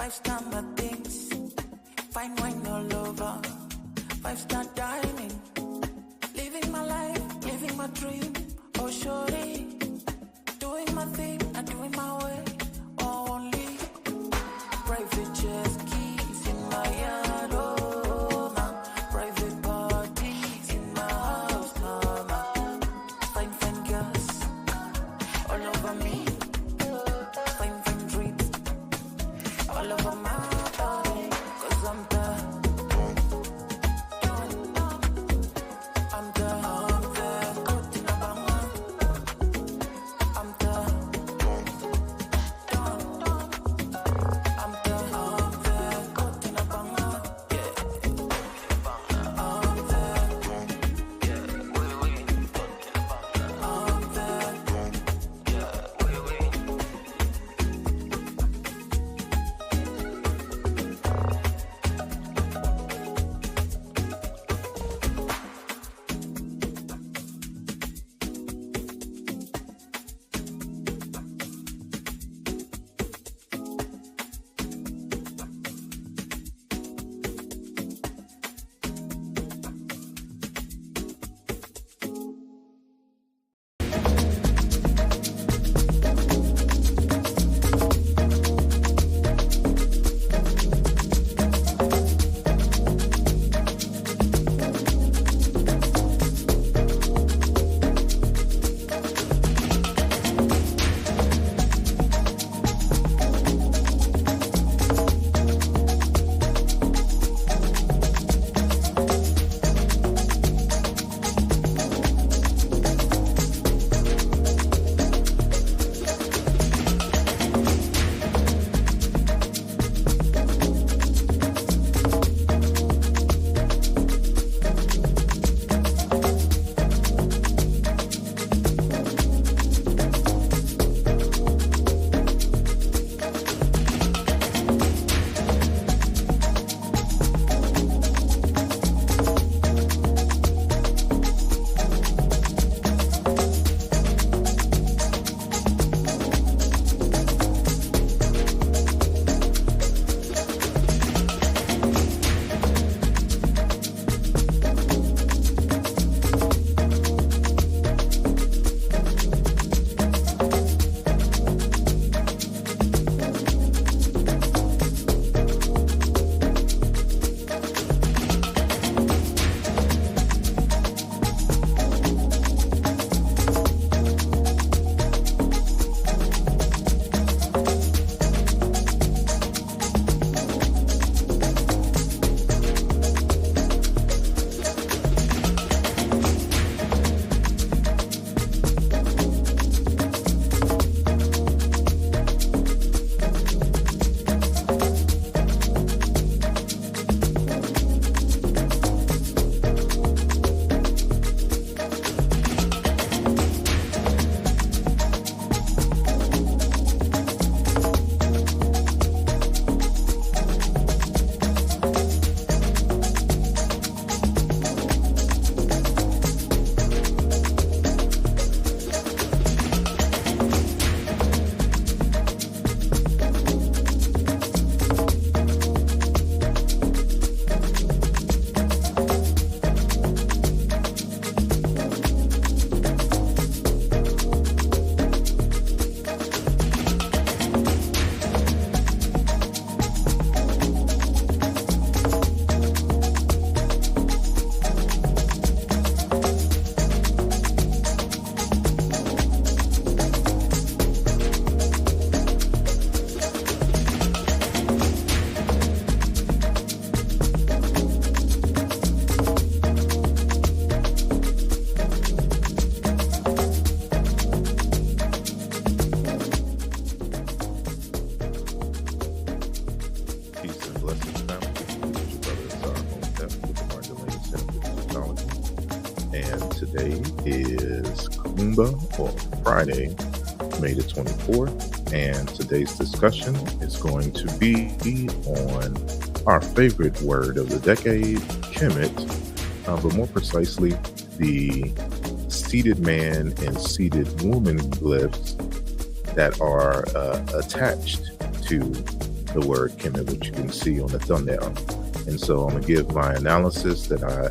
5-star my things. Fine wine all over. 5-star dining. Living my life, living my dream. Oh, shorty. Doing my thing, and doing my way. Only private jet keys in my yard. Oh, ma. Private parties in my house. Mama. Fine, fine girls. All over me. Fine, fine dreams. All over my body. 'Cause I'm the Today is Kuumba, or Friday, May the 24th, and today's discussion is going to be on our favorite word of the decade, Kemet, but more precisely, the seated man and seated woman glyphs that are attached to the word Kemet, which you can see on the thumbnail. And so I'm going to give my analysis that I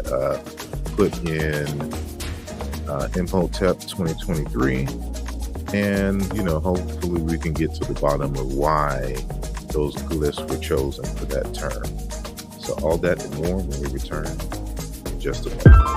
put in Imhotep 2023. And, hopefully we can get to the bottom of why those glyphs were chosen for that term. So all that and more when we return in just a moment.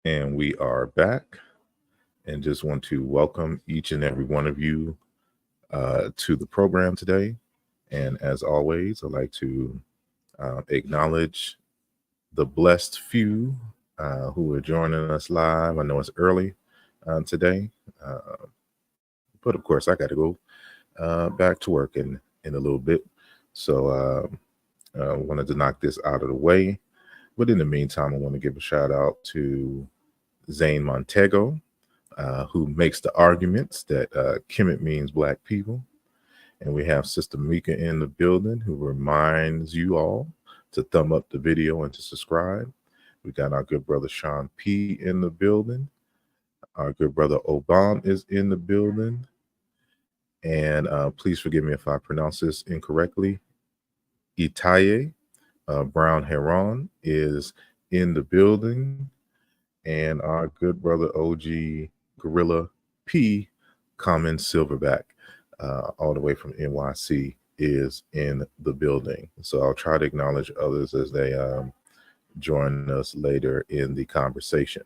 And we are back, and just want to welcome each and every one of you to the program today. And as always, I'd like to acknowledge the blessed few who are joining us live. I know it's early today, but of course I got to go back to work in a little bit. So I wanted to knock this out of the way. But in the meantime, I want to give a shout out to Zane Montego, who makes the arguments that Kimet means Black people. And we have Sister Mika in the building, who reminds you all to thumb up the video and to subscribe. We got our good brother Sean P in the building. Our good brother Obam is in the building. And please forgive me if I pronounce this incorrectly. Itaye Brown Heron is in the building. And our good brother OG Gorilla P, Common Silverback, all the way from NYC, is in the building. So I'll try to acknowledge others as they join us later in the conversation.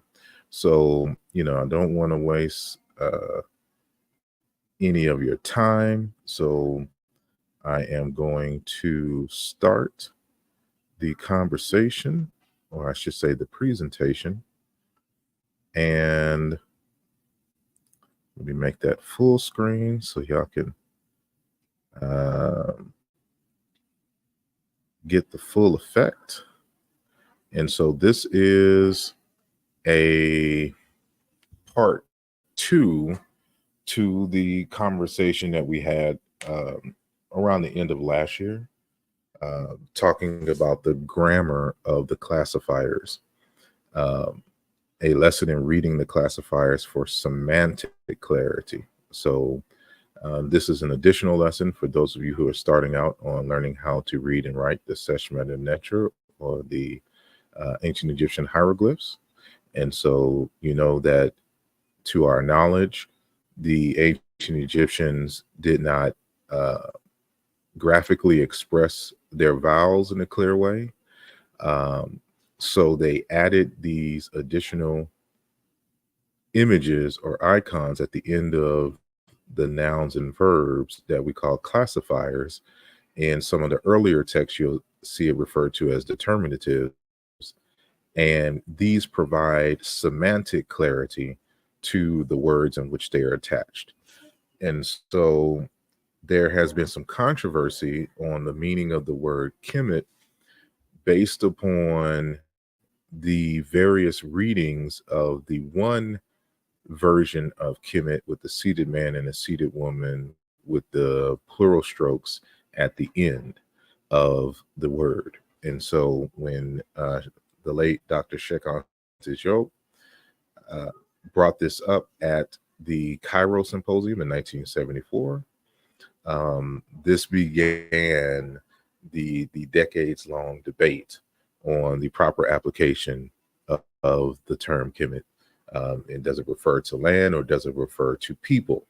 So, I don't want to waste any of your time. So I am going to start the conversation, or I should say the presentation. And let me make that full screen so y'all can get the full effect. And so this is a part 2 to the conversation that we had around the end of last year, talking about the grammar of the classifiers. A lesson in reading the classifiers for semantic clarity. So this is an additional lesson for those of you who are starting out on learning how to read and write the Seshmet and Neter, or the ancient Egyptian hieroglyphs. And so you know that, to our knowledge, the ancient Egyptians did not graphically express their vowels in a clear way. So they added these additional images or icons at the end of the nouns and verbs that we call classifiers. In some of the earlier texts, you'll see it referred to as determinatives. And these provide semantic clarity to the words in which they are attached. And so there has been some controversy on the meaning of the word Kemet based upon the various readings of the one version of Kemet with the seated man and the seated woman with the plural strokes at the end of the word. And so when the late Dr. Shekhan Tijob brought this up at the Cairo Symposium in 1974, this began the decades-long debate on the proper application of the term Kemet. And does it refer to land or does it refer to people?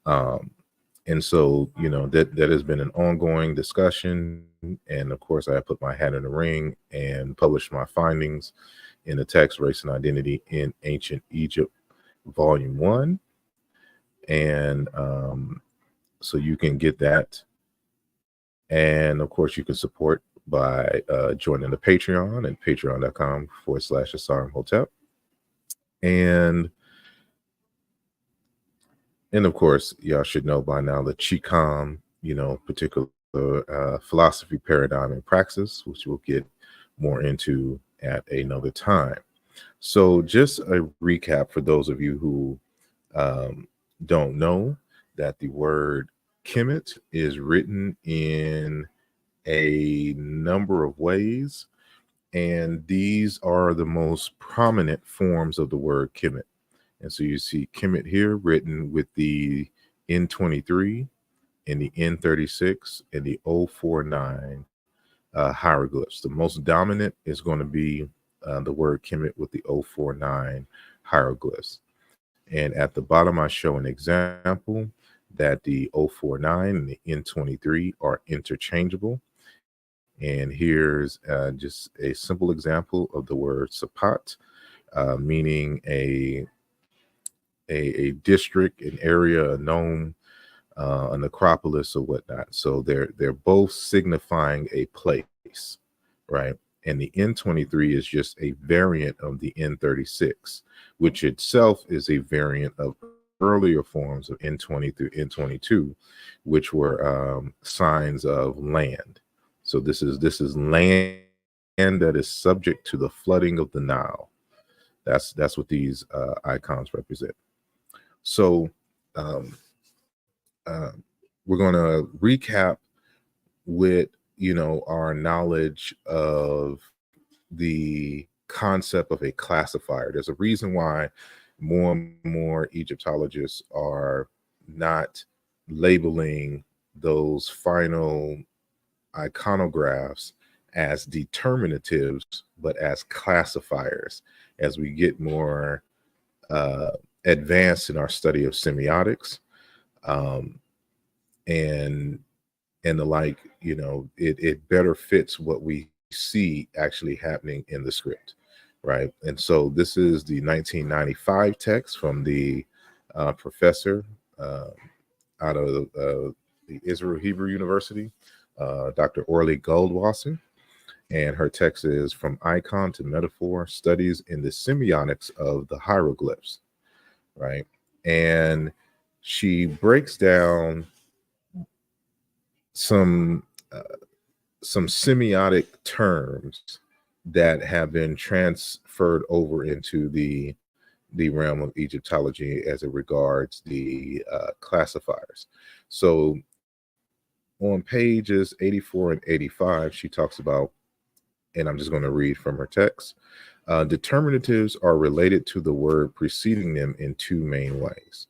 And so, that has been an ongoing discussion. And of course, I put my hat in the ring and published my findings in the text, Race and Identity in Ancient Egypt, Volume 1. And so you can get that. And of course, you can support by joining the Patreon at patreon.com/asarimhotep. And of course, y'all should know by now the Chicom, particular philosophy paradigm and praxis, which we'll get more into at another time. So just a recap for those of you who don't know that the word Kemet is written in a number of ways, and these are the most prominent forms of the word Kemet. And so you see Kemet here written with the N23 and the N36 and the 049 hieroglyphs. The most dominant is going to be the word Kemet with the 049 hieroglyphs. And at the bottom, I show an example that the 049 and the N23 are interchangeable. And here's just a simple example of the word Sapat, meaning a district, an area, a nome, a necropolis, or whatnot. So they're both signifying a place, right? And the N23 is just a variant of the N36, which itself is a variant of earlier forms of N20 through N22, which were signs of land. So this is land that is subject to the flooding of the Nile. That's what these icons represent. So we're going to recap with our knowledge of the concept of a classifier. There's a reason why more and more Egyptologists are not labeling those final iconographs as determinatives, but as classifiers. As we get more advanced in our study of semiotics, and the like, it better fits what we see actually happening in the script, right? And so this is the 1995 text from the professor out of the Israel Hebrew University, Dr. Orly Goldwasser. And her text is From Icon to Metaphor, Studies in the Semiotics of the Hieroglyphs, right? And she breaks down some semiotic terms that have been transferred over into the realm of Egyptology as it regards the classifiers. So on pages 84 and 85, she talks about, and I'm just going to read from her text, determinatives are related to the word preceding them in two main ways,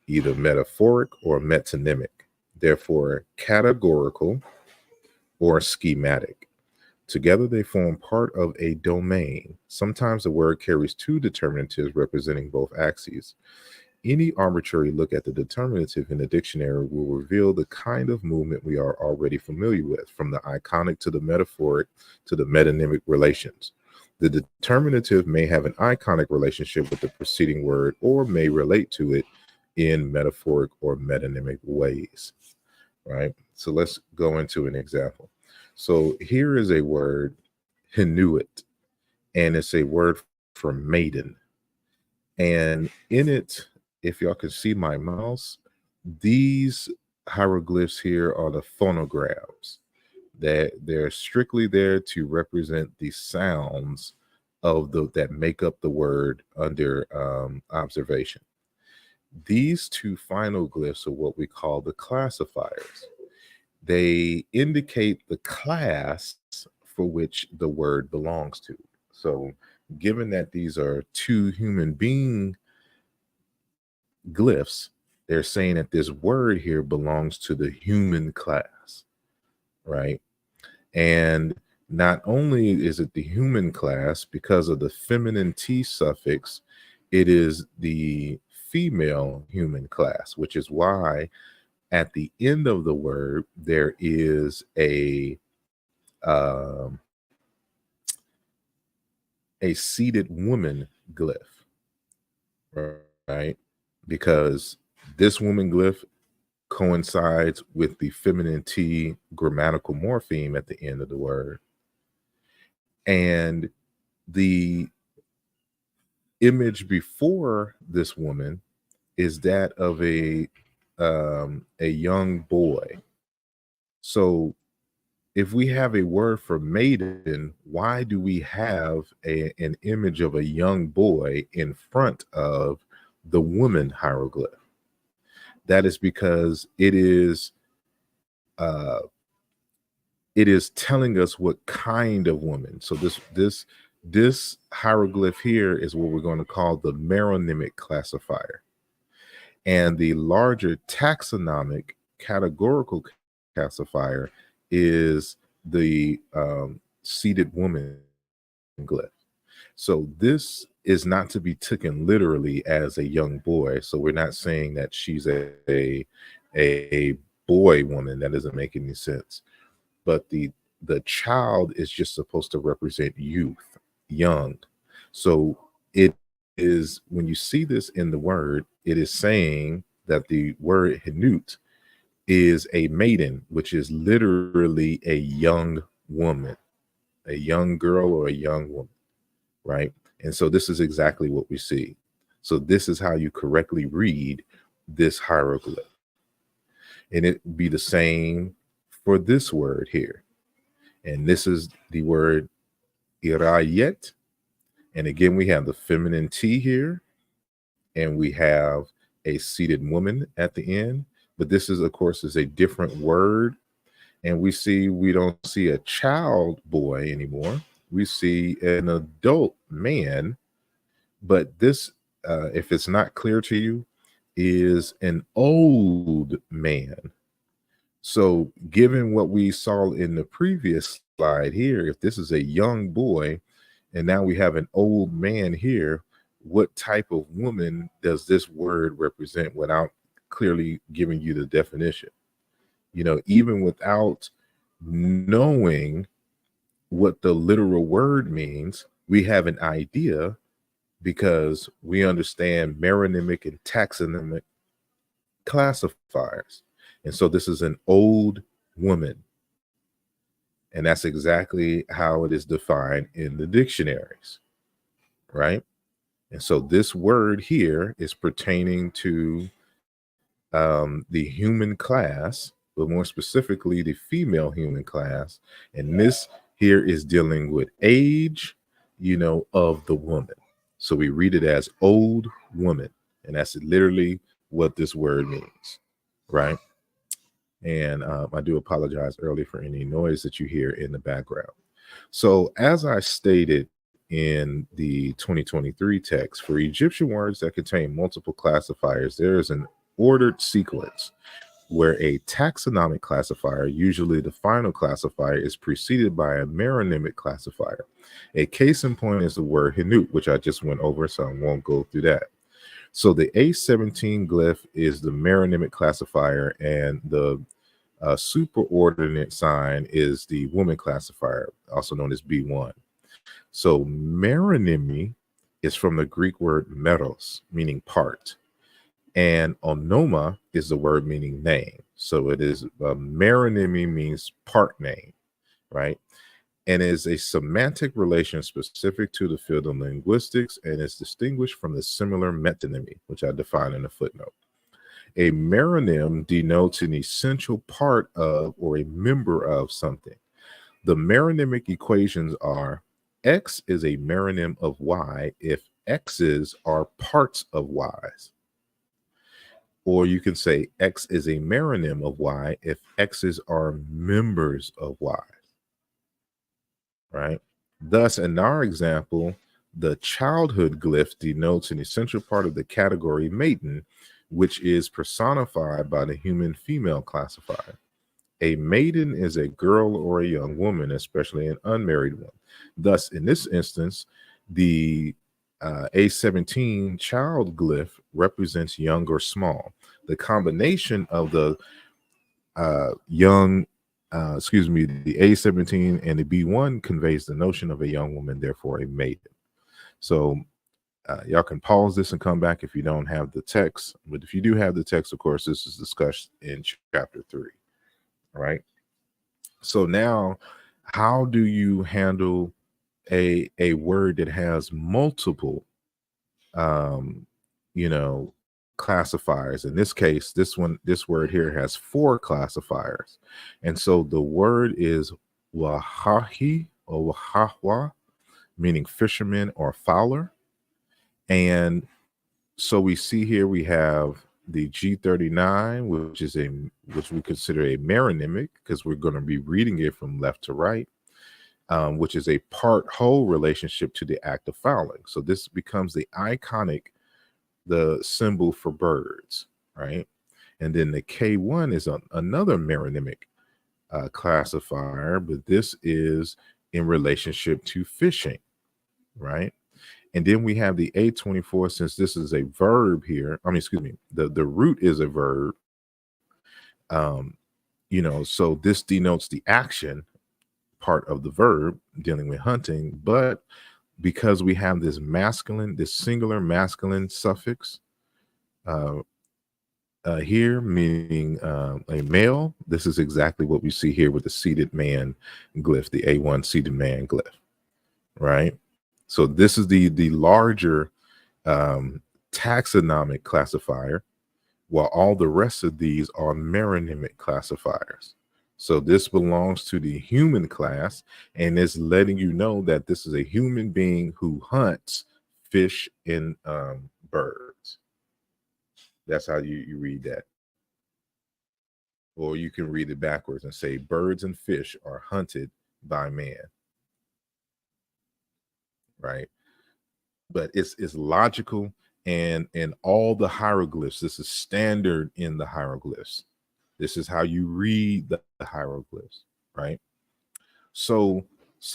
either metaphoric or metonymic, therefore categorical or schematic. Together, they form part of a domain. Sometimes the word carries two determinatives representing both axes. Any arbitrary look at the determinative in the dictionary will reveal the kind of movement we are already familiar with, from the iconic to the metaphoric to the metonymic relations. The determinative may have an iconic relationship with the preceding word or may relate to it in metaphoric or metonymic ways, right? So let's go into an example. So here is a word, Henuit, and it's a word for maiden. And in it, if y'all can see my mouse, these hieroglyphs here are the phonograms that they're strictly there to represent the sounds of that make up the word under observation. These two final glyphs are what we call the classifiers. They indicate the class for which the word belongs to. So given that these are two human being glyphs, they're saying that this word here belongs to the human class, right? And not only is it the human class, because of the feminine T suffix, it is the female human class, which is why at the end of the word there is um, a seated woman glyph, right? right? Because this woman glyph coincides with the feminine T grammatical morpheme at the end of the word. And the image before this woman is that of a young boy. So if we have a word for maiden, why do we have an image of a young boy in front of the woman hieroglyph? That is because uh, it is telling us what kind of woman. So this hieroglyph here is what we're going to call the meronymic classifier, and the larger taxonomic categorical classifier is the seated woman glyph. So this is not to be taken literally as a young boy. So we're not saying that she's a boy woman. That doesn't make any sense. But the child is just supposed to represent youth, young. So it is, when you see this in the word, it is saying that the word hinut is a maiden, which is literally a young woman, a young girl or a young woman, right? And so this is exactly what we see. So this is how you correctly read this hieroglyph. And it be the same for this word here. And this is the word irayet. And again, we have the feminine T here, and we have a seated woman at the end. But this is, of course, is a different word. And we don't see a child boy anymore. We see an adult man. But this, if it's not clear to you, is an old man. So given what we saw in the previous slide here, if this is a young boy and now we have an old man here, what type of woman does this word represent without clearly giving you the definition? You know, even without knowing what the literal word means, we have an idea because we understand meronymic and taxonomic classifiers. And so this is an old woman. And that's exactly how it is defined in the dictionaries, right? And so this word here is pertaining to the human class, but more specifically, the female human class. And this here is dealing with age, you know, of the woman. So we read it as old woman. And that's literally what this word means, right? And I do apologize early for any noise that you hear in the background. So, as I stated in the 2023 text, for Egyptian words that contain multiple classifiers, there is an ordered sequence where a taxonomic classifier, usually the final classifier, is preceded by a meronymic classifier. A case in point is the word hinut, which I just went over, so I won't go through that. So the A17 glyph is the meronymic classifier, and the superordinate sign is the woman classifier, also known as B1. So meronymy is from the Greek word meros, meaning part, and onoma is the word meaning name. So it is meronymy means part name, right? And is a semantic relation specific to the field of linguistics and is distinguished from the similar metonymy, which I define in a footnote. A meronym denotes an essential part of or a member of something. The meronymic equations are X is a meronym of Y if X's are parts of Y's. Or you can say X is a meronym of Y if X's are members of Y. Right? Thus, in our example, the childhood glyph denotes an essential part of the category maiden, which is personified by the human female classifier. A maiden is a girl or a young woman, especially an unmarried one. Thus, in this instance, the A17 child glyph represents young or small. The combination of the the A17 and the B1 conveys the notion of a young woman, therefore a maiden. So Y'all can pause this and come back if you don't have the text. But if you do have the text, of course, this is discussed in chapter 3. All right. So now, how do you handle a word that has multiple um, you know, classifiers? In this case, this word here has 4 classifiers. And so the word is wahahi or wahahwa, meaning fisherman or fowler. And so we see here we have the G39, which we consider a meronymic because we're going to be reading it from left to right, which is a part whole relationship to the act of fouling. So this becomes the symbol for birds, right? And then the K1 is another meronymic classifier, but this is in relationship to fishing, right? And then we have the A24, since this is a verb here. I mean, excuse me, the root is a verb. Um, so this denotes the action part of the verb dealing with hunting, but because we have this singular masculine suffix uh, here, meaning a male, this is exactly what we see here with the seated man glyph, the A1 seated man glyph, right? So this is the larger taxonomic classifier, while all the rest of these are meronymic classifiers. So this belongs to the human class, and it's letting you know that this is a human being who hunts fish and birds. That's how you read that. Or you can read it backwards and say birds and fish are hunted by man, right? But it's logical, and all the hieroglyphs, this is standard in the hieroglyphs. This is how you read the hieroglyphs, right? So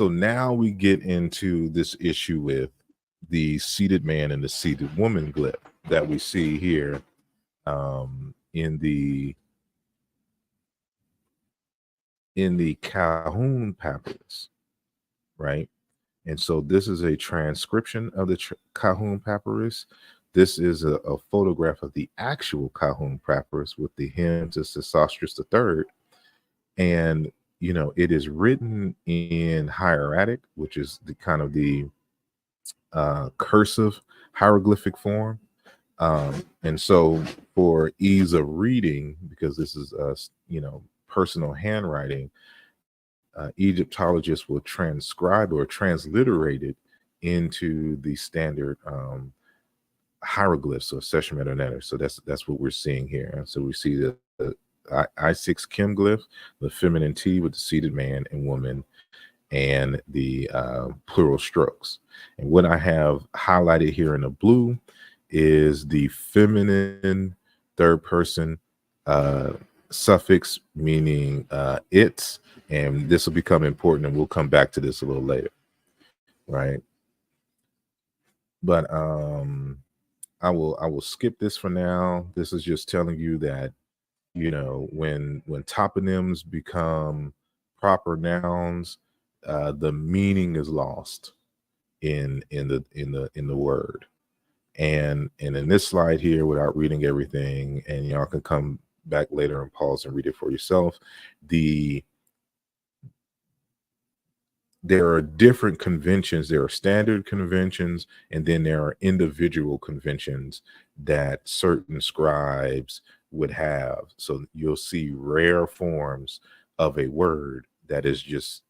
now we get into this issue with the seated man and the seated woman glyph that we see here in the Calhoun papyrus, right? And so this is a transcription of the Calhoun papyrus. This is a photograph of the actual Calhoun papyrus with the hymns of Sesostris III. And, it is written in hieratic, which is the kind of the cursive hieroglyphic form. And so for ease of reading, because this is, personal handwriting, Egyptologists will transcribe or transliterate it into the standard hieroglyphs or Seshamet letter. So that's what we're seeing here. And so we see the I6 Kim glyph, the feminine T with the seated man and woman, and the plural strokes. And what I have highlighted here in the blue is the feminine third person suffix, meaning it's, and this will become important, and we'll come back to this a little later, right? But I will skip this for now. This is just telling you that when toponyms become proper nouns, the meaning is lost in the word. And in this slide here, without reading everything, and y'all can come back later and pause and read it for yourself, there are different conventions. There are standard conventions, and then there are individual conventions that certain scribes would have. So you'll see rare forms of a word that is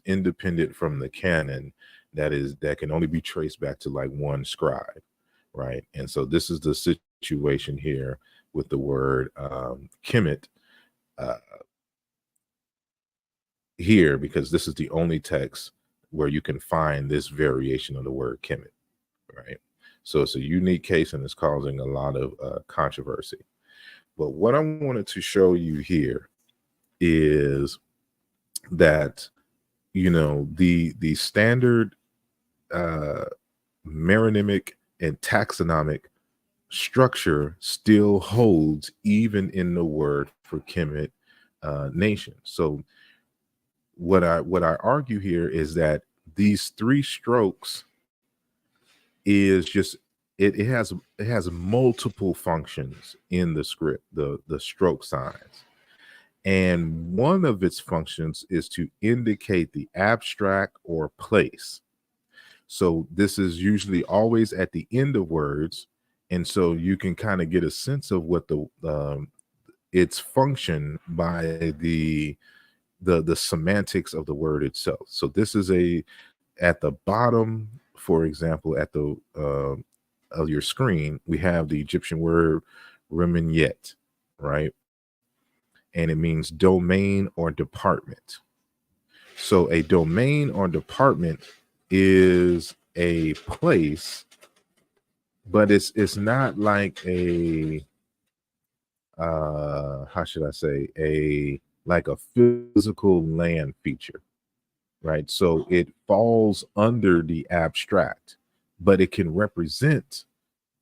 independent from the canon, that can only be traced back to like one scribe, right? And so this is the situation here with the word Kemet here, because this is the only text where you can find this variation of the word Kemet, right? So it's a unique case, and it's causing a lot of controversy. But what I wanted to show you here is that the standard meronymic and taxonomic structure still holds even in the word for Kemet nation. So what I argue here is that these 3 strokes is just it has multiple functions in the script, the stroke signs. And one of its functions is to indicate the abstract or place. So this is usually always at the end of words, and so you can kind of get a sense of what the its function by the semantics of the word itself. So this is a at the bottom, for example, at the of your screen, we have the Egyptian word Remenyet, right? And it means domain or department. So a domain or department is a place, but it's not like a how should I say, a like a physical land feature, right? So it falls under the abstract, but it can represent,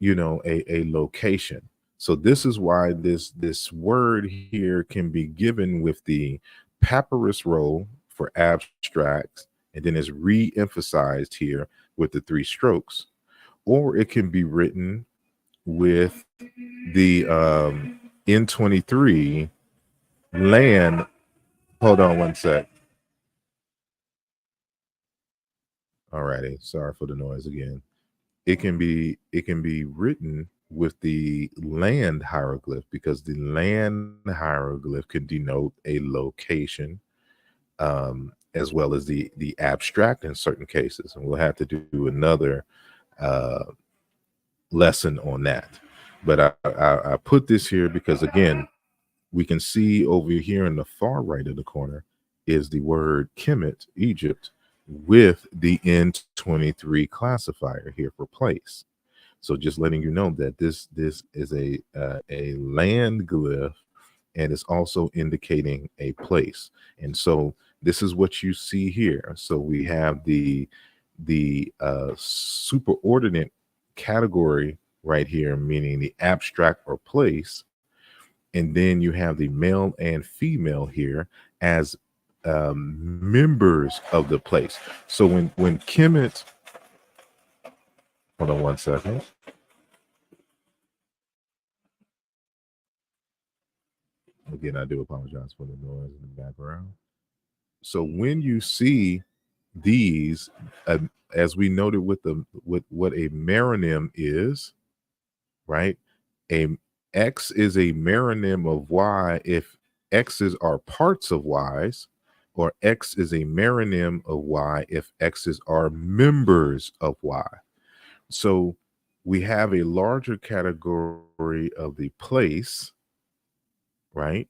a location. So this is why this word here can be given with the papyrus roll for abstracts, and then is re-emphasized here with the three strokes, or it can be written with the N23 land. Hold on one sec. Alrighty, sorry for the noise again. It can be written with the land hieroglyph, because the land hieroglyph can denote a location, as well as the abstract in certain cases, and we'll have to do another uh, lesson on that. But I put this here because, again, we can see over here in the far right of the corner is the word Kemet, Egypt, with the N23 classifier here for place. So just letting you know that this is a land glyph, and it's also indicating a place. And so this is what you see here. So we have the superordinate category right here, meaning the abstract or place, and then you have the male and female here as members of the place. So when Kemet, hold on one second. Again, I do apologize for the noise in the background. So when you see these, as we noted with what a meronym is, right? A X is a meronym of Y if X's are parts of Y's, or X is a meronym of Y if X's are members of Y. So we have a larger category of the place, right?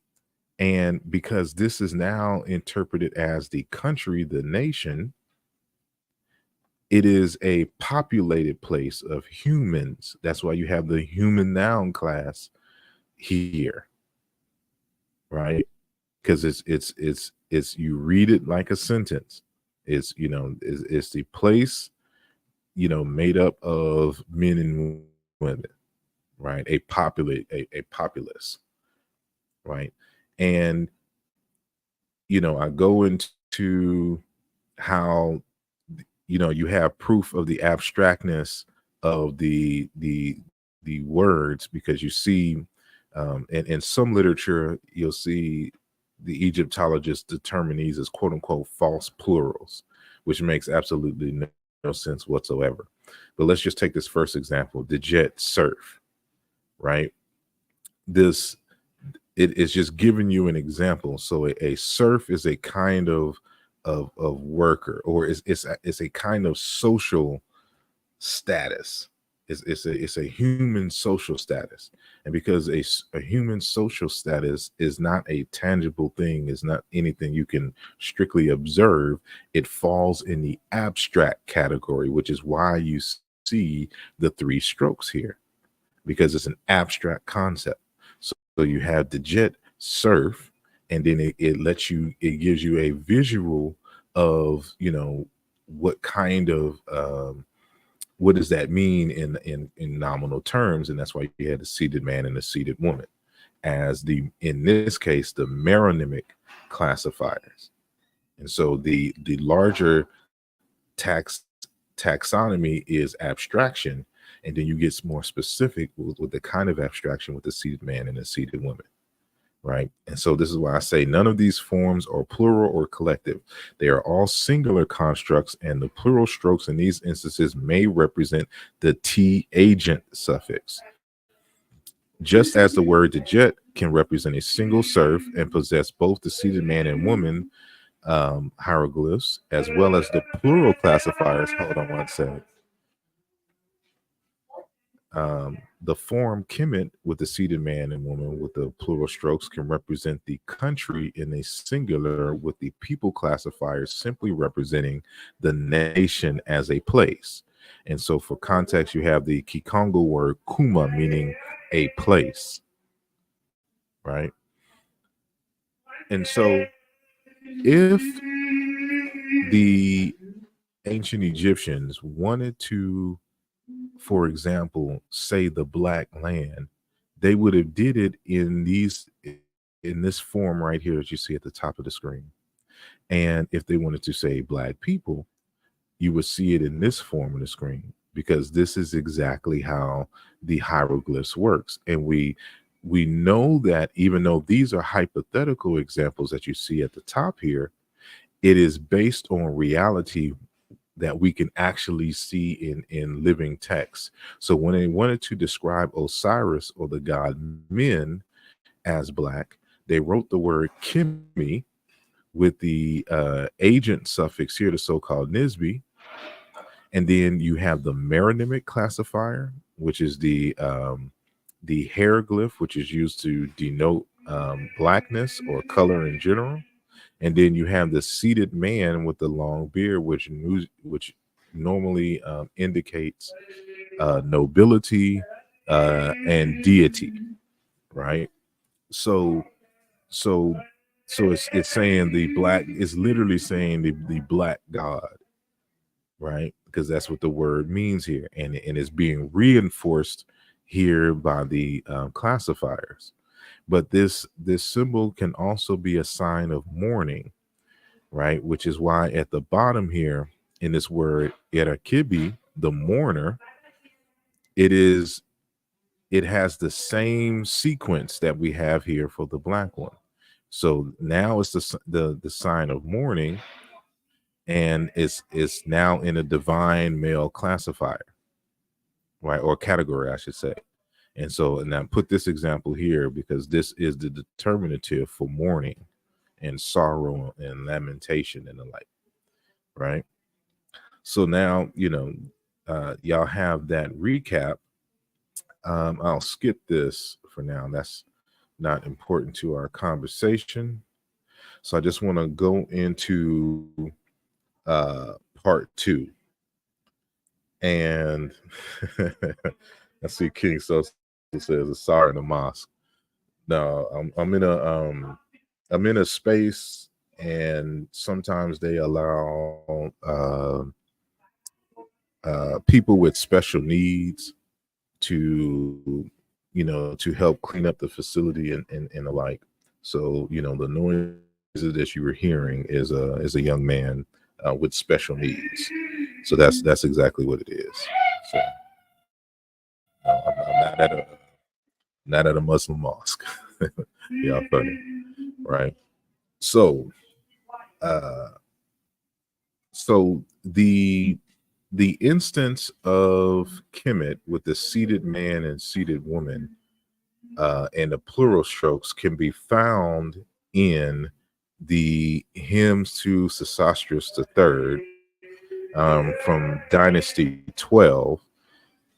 And because this is now interpreted as the country, the nation, it is a populated place of humans. That's why you have the human noun class here, right? Because it's you read it like a sentence. It's the place, made up of men and women, right? A populace, right? And I go into how you have proof of the abstractness of the words, because you see in some literature you'll see the Egyptologists determine these as quote unquote false plurals, which makes absolutely no sense whatsoever. But let's just take this first example, the jet surf, right? This it is just giving you an example. So a serf is a kind of worker, or it's a kind of social status. It's a human social status. And because a human social status is not a tangible thing, is not anything you can strictly observe, it falls in the abstract category, which is why you see the three strokes here, because it's an abstract concept. So you have the jet surf, and then it gives you a visual of what kind of what does that mean in nominal terms, and that's why you had the seated man and the seated woman as in this case the meronymic classifiers. And so the larger taxonomy is abstraction, and then you get more specific with the kind of abstraction with the seated man and the seated woman, right? And so this is why I say none of these forms are plural or collective. They are all singular constructs, and the plural strokes in these instances may represent the T agent suffix. Just as the word the jet can represent a single serf and possess both the seated man and woman hieroglyphs, as well as the plural classifiers. Hold on one second. The form Kemet with the seated man and woman with the plural strokes can represent the country in a singular, with the people classifiers simply representing the nation as a place. And so for context, you have the Kikongo word kuma, meaning a place, right? And so if the ancient Egyptians wanted to, for example, say the black land, they would have did it in this form right here that you see at the top of the screen. And if they wanted to say black people, you would see it in this form of the screen, because this is exactly how the hieroglyphs works. And we know that even though these are hypothetical examples that you see at the top here, it is based on reality that we can actually see in living text. So when they wanted to describe Osiris or the god Men as black, they wrote the word Kimi with the agent suffix here, the so-called Nisbi. And then you have the meronymic classifier, which is the hieroglyph, which is used to denote blackness or color in general. And then you have the seated man with the long beard, which normally indicates nobility and deity, right? So, so, it's saying the black. It's literally saying the black god, right? Because that's what the word means here, and it's being reinforced here by the classifiers. But this symbol can also be a sign of mourning, right? Which is why at the bottom here in this word erakibi, the mourner, it has the same sequence that we have here for the black one. So now it's the sign of mourning, and it's now in a divine male classifier, right? Or category, I should say. And so, and I put this example here because this is the determinative for mourning and sorrow and lamentation and the like, right? So now, y'all have that recap. I'll skip this for now. That's not important to our conversation. So I just want to go into part 2. And I see King so says a sorry in the mosque. No, I'm in a space, and sometimes they allow people with special needs to to help clean up the facility and the like. So the noises that you were hearing is a young man with special needs. So that's exactly what it is. So I'm not at a Muslim mosque. Y'all funny, right? So so the instance of Kemet with the seated man and seated woman and the plural strokes can be found in the hymns to Sesostris III from Dynasty 12,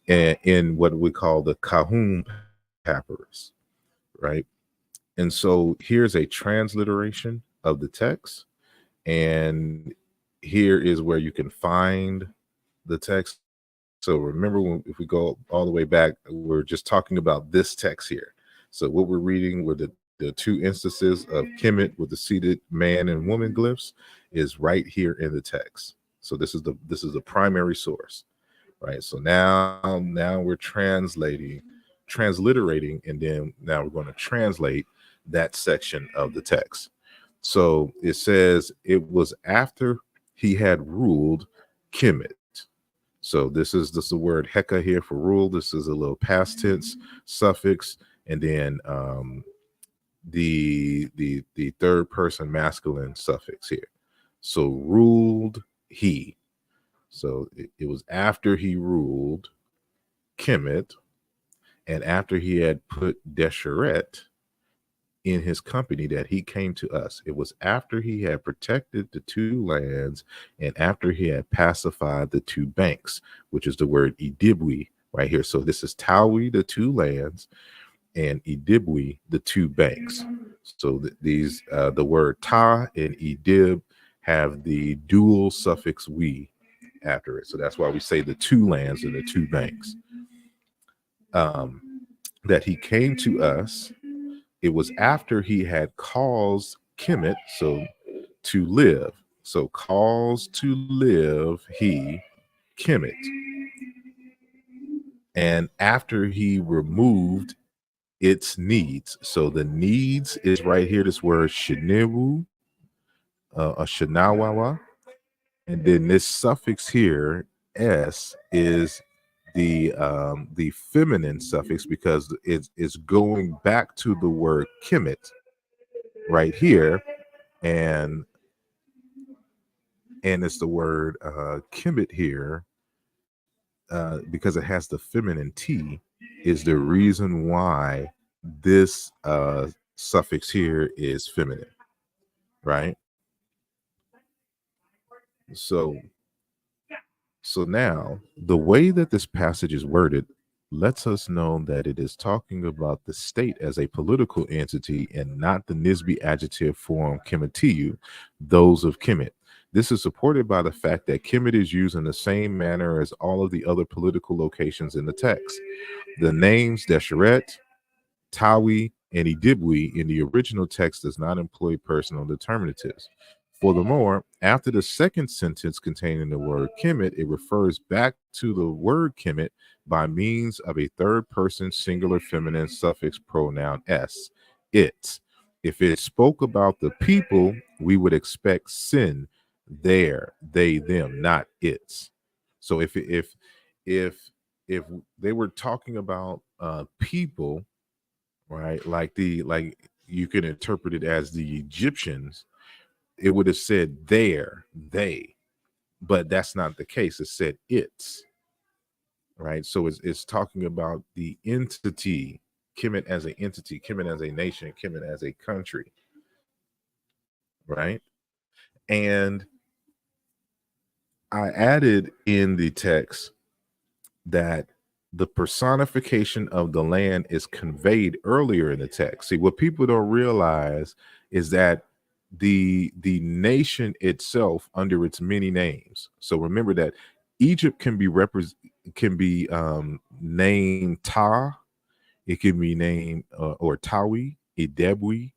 and in what we call the Kahun papyrus, right? And so here's a transliteration of the text, and here is where you can find the text. So remember, if we go all the way back, we're just talking about this text here. So what we're reading were the 2 instances of Kemet with the seated man and woman glyphs is right here in the text. So this is the primary source, right? So now we're transliterating, and then now we're going to translate that section of the text. So it says, it was after he had ruled Kemet. So this is the word heka here for rule. This is a little past tense suffix, and then the third person masculine suffix here. So ruled he. So it was after he ruled Kemet, and after he had put Desheret in his company that he came to us. It was after he had protected the two lands and after he had pacified the two banks, which is the word Idibwi right here. So this is Tawi, the two lands, and Idibwi, the two banks. So these the word Ta and Idib have the dual suffix we after it. So that's why we say the two lands and the two banks. That he came to us. It was after he had caused Kemet, so to live. So caused to live he Kemet. And after he removed its needs. So the needs is right here, this word shiniwu, a shinawawa. And then this suffix here, s, is the feminine suffix because it's going back to the word Kemet right here, and it's the word Kemet here because it has the feminine t is the reason why this suffix here is feminine, right? So now the way that this passage is worded lets us know that it is talking about the state as a political entity and not the Nisbi adjective form Kemetiyu, those of Kemet. This is supported by the fact that Kemet is used in the same manner as all of the other political locations in the text. The names Desheret, Tawi, and Idibwi in the original text does not employ personal determinatives. Furthermore, after the second sentence containing the word Kemet, it refers back to the word Kemet by means of a third person singular feminine suffix pronoun s, it. If it spoke about the people, we would expect sin, their, they, them, not its. So if they were talking about people, right, like you can interpret it as the Egyptians, it would have said their, they, but that's not the case. It said its, right? So it's talking about the entity, Kemet as an entity, Kemet as a nation, Kemet as a country, right? And I added in the text that the personification of the land is conveyed earlier in the text. See, what people don't realize is that the nation itself under its many names. So remember that Egypt can be named Ta, it can be named or Tawi, Idebwi,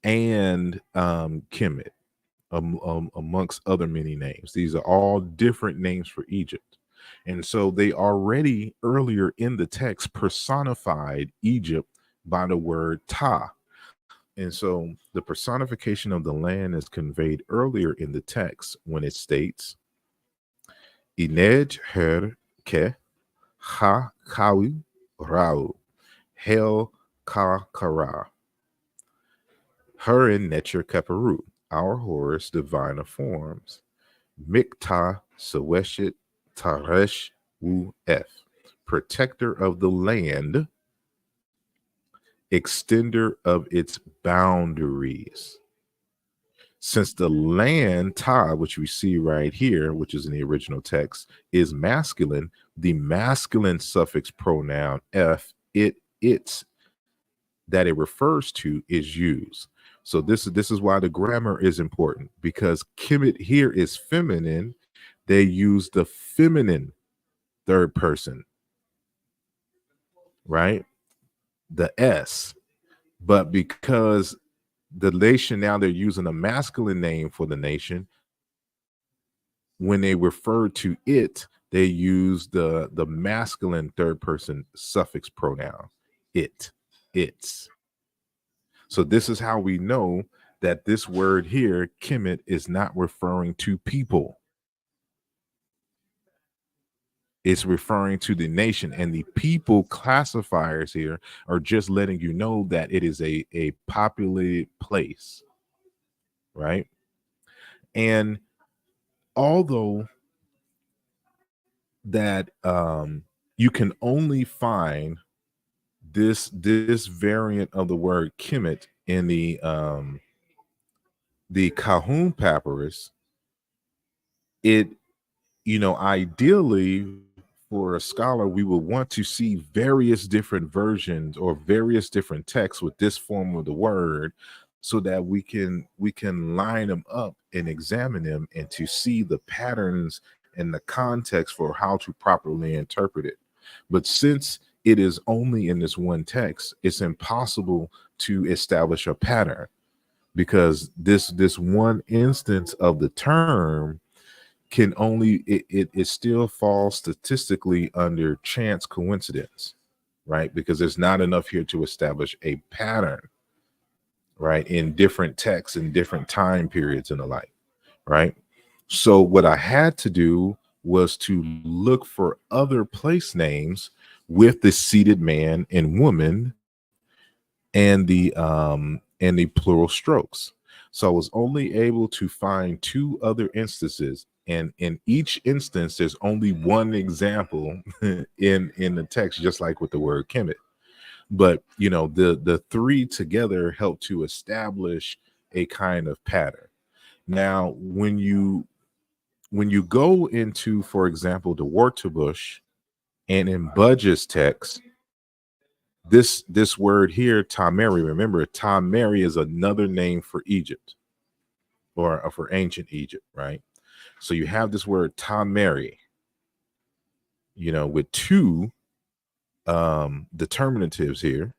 and Kemet, amongst other many names. These are all different names for Egypt. And so they already earlier in the text personified Egypt by the word Ta. And so the personification of the land is conveyed earlier in the text when it states, Inej her ke ha kawi rau hel ka kara. Her in Netcher Kaparu, our Horus diviner forms. Mikta Saweshit Taresh Wu F, protector of the land, extender of its boundaries. Since the land Ta, which we see right here, which is in the original text, is masculine, the masculine suffix pronoun F, its that it refers to is used. So this is why the grammar is important, because Kemet here is feminine. They use the feminine third person, right? The S. But because the nation now they're using a masculine name for the nation, when they refer to it, they use the masculine third person suffix pronoun, it, its. So this is how we know that this word here, Kemet, is not referring to people. It's referring to the nation, and the people classifiers here are just letting you know that it is a populated place, right? And although that you can only find this variant of the word Kemet in the Cahun papyrus, it, ideally for a scholar, we would want to see various different versions or various different texts with this form of the word, so that we can line them up and examine them and to see the patterns and the context for how to properly interpret it. But since it is only in this one text, it's impossible to establish a pattern, because this one instance of the term can only it still falls statistically under chance coincidence, right? Because there's not enough here to establish a pattern, right, in different texts in different time periods and the like, right? So what I had to do was to look for other place names with the seated man and woman and the plural strokes. So I was only able to find two other instances, and in each instance there's only one example in the text, just like with the word Kemet. But the three together help to establish a kind of pattern. Now when you go into, for example, the Wartabush and in Budge's text, this word here, Tameri, remember, Tameri is another name for Egypt, or for ancient Egypt, right? So you have this word Tameri, with two determinatives here.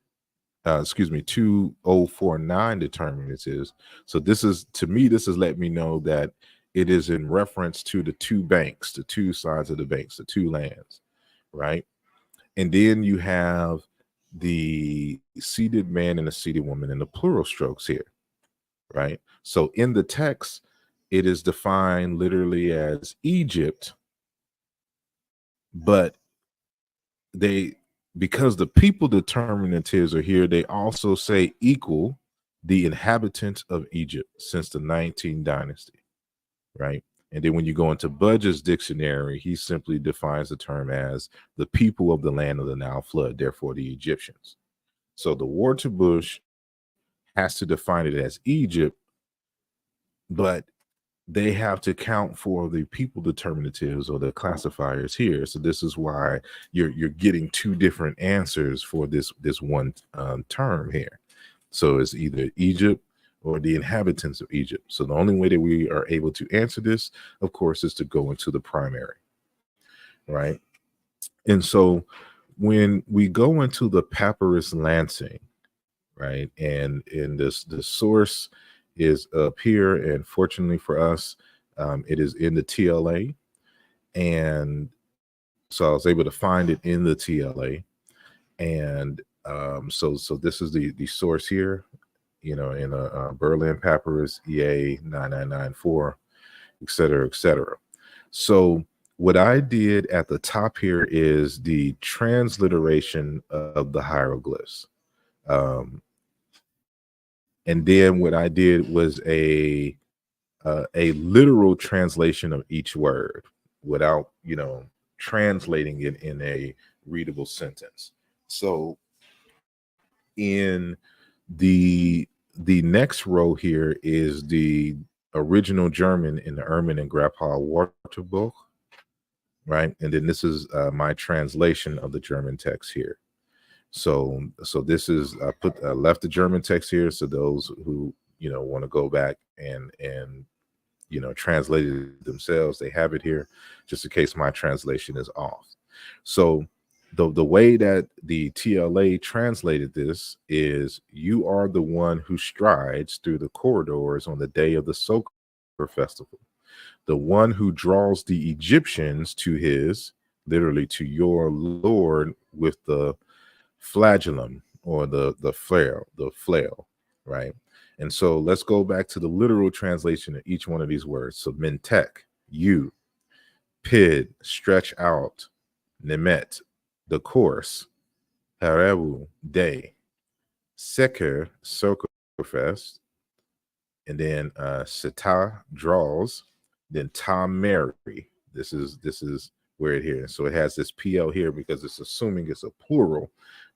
Excuse me, 2049 determinatives. So this is, to me, this is letting me know that it is in reference to the two banks, the two sides of the banks, the two lands, right? And then you have the seated man and the seated woman in the plural strokes here, right? So in the text, it is defined literally as Egypt, but they, because the people determinatives are here, they also say equal the inhabitants of Egypt since the 19th dynasty, right? And then when you go into Budge's dictionary, he simply defines the term as the people of the land of the Nile flood, therefore the Egyptians. So the Wartabush has to define it as Egypt, but they have to count for the people determinatives or the classifiers here. So this is why you're getting two different answers for this one term here. So it's either Egypt or the inhabitants of Egypt. So the only way that we are able to answer this, of course, is to go into the primary, right? And so when we go into the Papyrus Lansing, right, and in this, the source is up here, and fortunately for us, it is in the TLA, and so I was able to find it in the TLA, and so this is the source here, in a Berlin Papyrus EA 9994, et cetera, et cetera. So what I did at the top here is the transliteration of the hieroglyphs. And then what I did was a literal translation of each word without, translating it in a readable sentence. So in the next row here is the original German in the Erman and Grappa Wörterbuch, right? And then this is my translation of the German text here. So this is, I left the German text here, so those who want to go back and translate it themselves, they have it here, just in case my translation is off. So the way that the TLA translated this is, you are the one who strides through the corridors on the day of the Soker festival, the one who draws the Egyptians to his, literally to your Lord, with the flagellum, or the flail, right? And so let's go back to the literal translation of each one of these words. So mentek, you, pid, stretch out, Nemet, the course, Harebu, day, Seker, Circlefest, and then Sita, draws, then Tom Mary. This is where it here. So it has this PL here because it's assuming it's a plural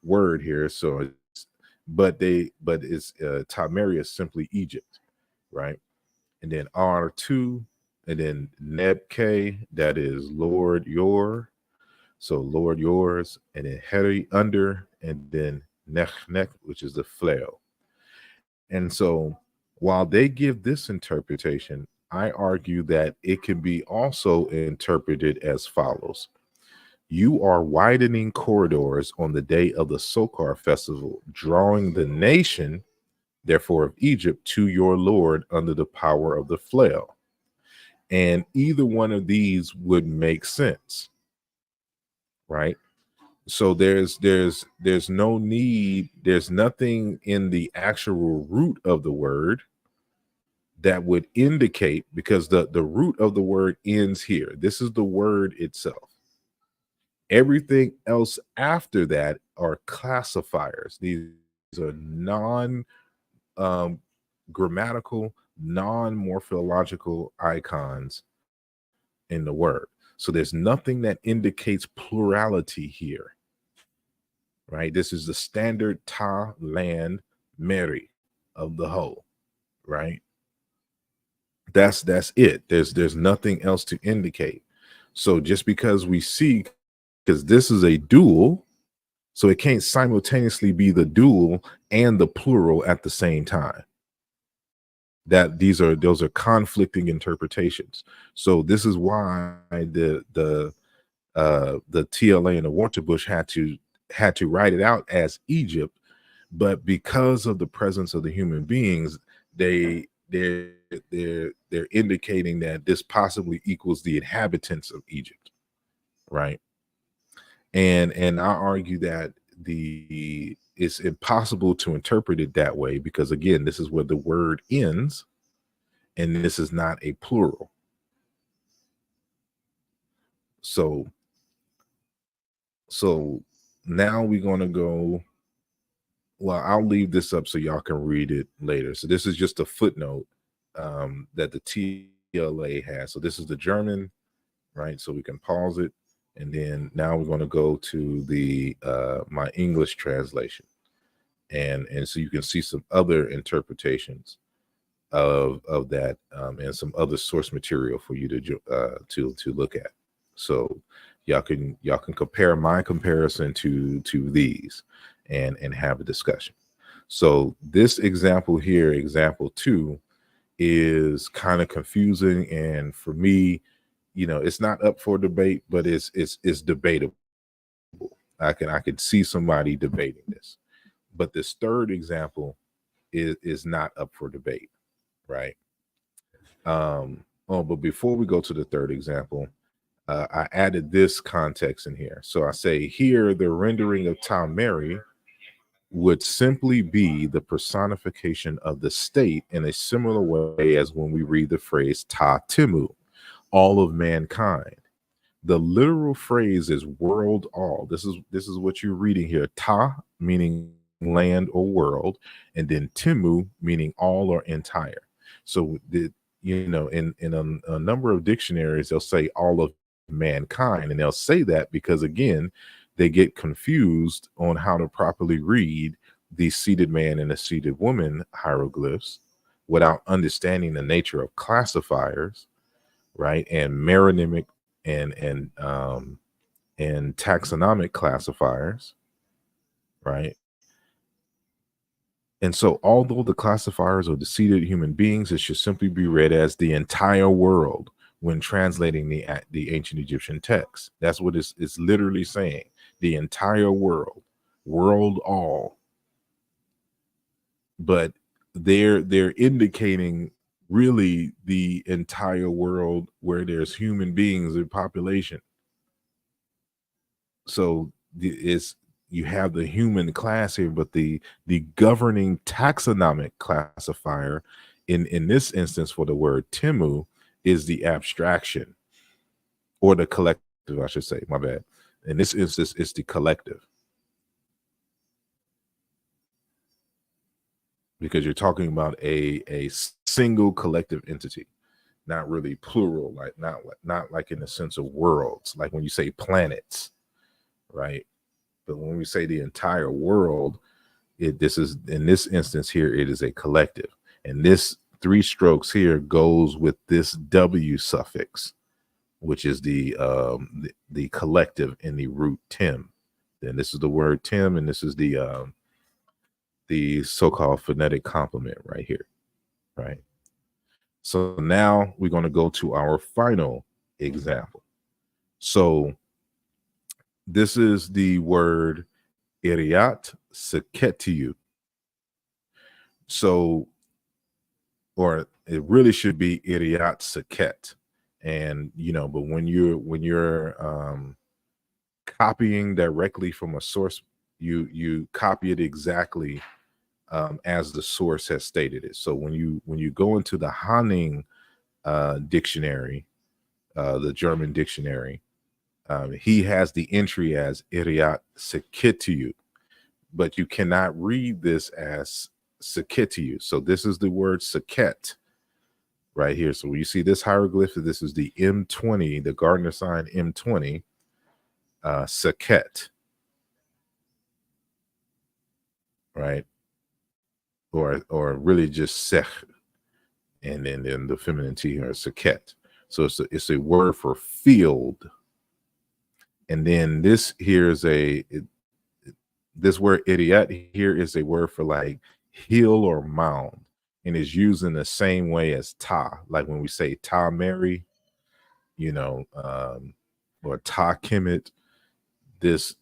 word here. So it's but it's Tom Mary is simply Egypt, right? And then R2, and then Neb K, that is Lord your. So Lord yours, and then Heri under, and then Nech, which is the flail. And so while they give this interpretation, I argue that it can be also interpreted as follows. You are widening corridors on the day of the Sokar festival, drawing the nation, therefore of Egypt, to your Lord under the power of the flail. And either one of these would make sense, right? So there's no need, there's nothing in the actual root of the word that would indicate, because the root of the word ends here. This is the word itself. Everything else after that are classifiers. These are non grammatical, non-morphological icons in the word. So there's nothing that indicates plurality here, right? This is the standard ta, land, Mary of the whole, right? That's it. There's nothing else to indicate. So just because we see, because this is a dual, so it can't simultaneously be the dual and the plural at the same time. That those are conflicting interpretations. So this is why the TLA and the Waterbush had to write it out as Egypt, but because of the presence of the human beings, they're indicating that this possibly equals the inhabitants of Egypt, right? And I argue that it's impossible to interpret it that way, because again, this is where the word ends, and this is not a plural. So now we're going to go. Well, I'll leave this up so y'all can read it later. So this is just a footnote that the TLA has. So this is the German, right? So we can pause it, and then now we're going to go to the my English translation, and so you can see some other interpretations of that, and some other source material for you to look at. So y'all can compare my comparison to these and have a discussion. So this example here, example 2, is kind of confusing, and for me, it's not up for debate, but it's debatable. I could see somebody debating this, but this third example is not up for debate, right? But before we go to the third example, I added this context in here. So I say here, the rendering of Ta Mary would simply be the personification of the state in a similar way as when we read the phrase Ta Timu, all of mankind. The literal phrase is world all. This is what you're reading here. Ta meaning land or world, and then Timu meaning all or entire. So in a number of dictionaries, they'll say all of mankind, and they'll say that because, again, they get confused on how to properly read the seated man and the seated woman hieroglyphs without understanding the nature of classifiers, right? And meronymic and taxonomic classifiers, right? And so, although the classifiers are the seated human beings, it should simply be read as the entire world when translating the ancient Egyptian text. That's what it's literally saying: the entire world, world all. But they're indicating really the entire world where there's human beings and population. So you have the human class here, but the governing taxonomic classifier in this instance for the word Timu is the abstraction, or the collective, I should say, my bad. In this instance, it's the collective, because you're talking about a single collective entity, not really plural, like not like in the sense of worlds, like when you say planets, right? But when we say the entire world, this is, in this instance here, it is a collective, and this three strokes here goes with this W suffix, which is the collective in the root tim. Then this is the word tim, and this is the so-called phonetic complement right here, right? So now we're going to go to our final example. So this is the word iriat seketiu. So, or it really should be iriat seket. And but when you're copying directly from a source, you copy it exactly as the source has stated it. So when you go into the Hanning dictionary, the German dictionary, he has the entry as iriat seketiu, but you cannot read this as seketiu. So this is the word seket right here. So when you see this hieroglyph, this is the M20, the Gardner sign M20, seket, right? Or really just sech, and then the feminine T here is seket. So it's a word for field. And then this here is this word idiot here is a word for like hill or mound, and is used in the same way as ta, like when we say ta Mary, or ta Kemet. This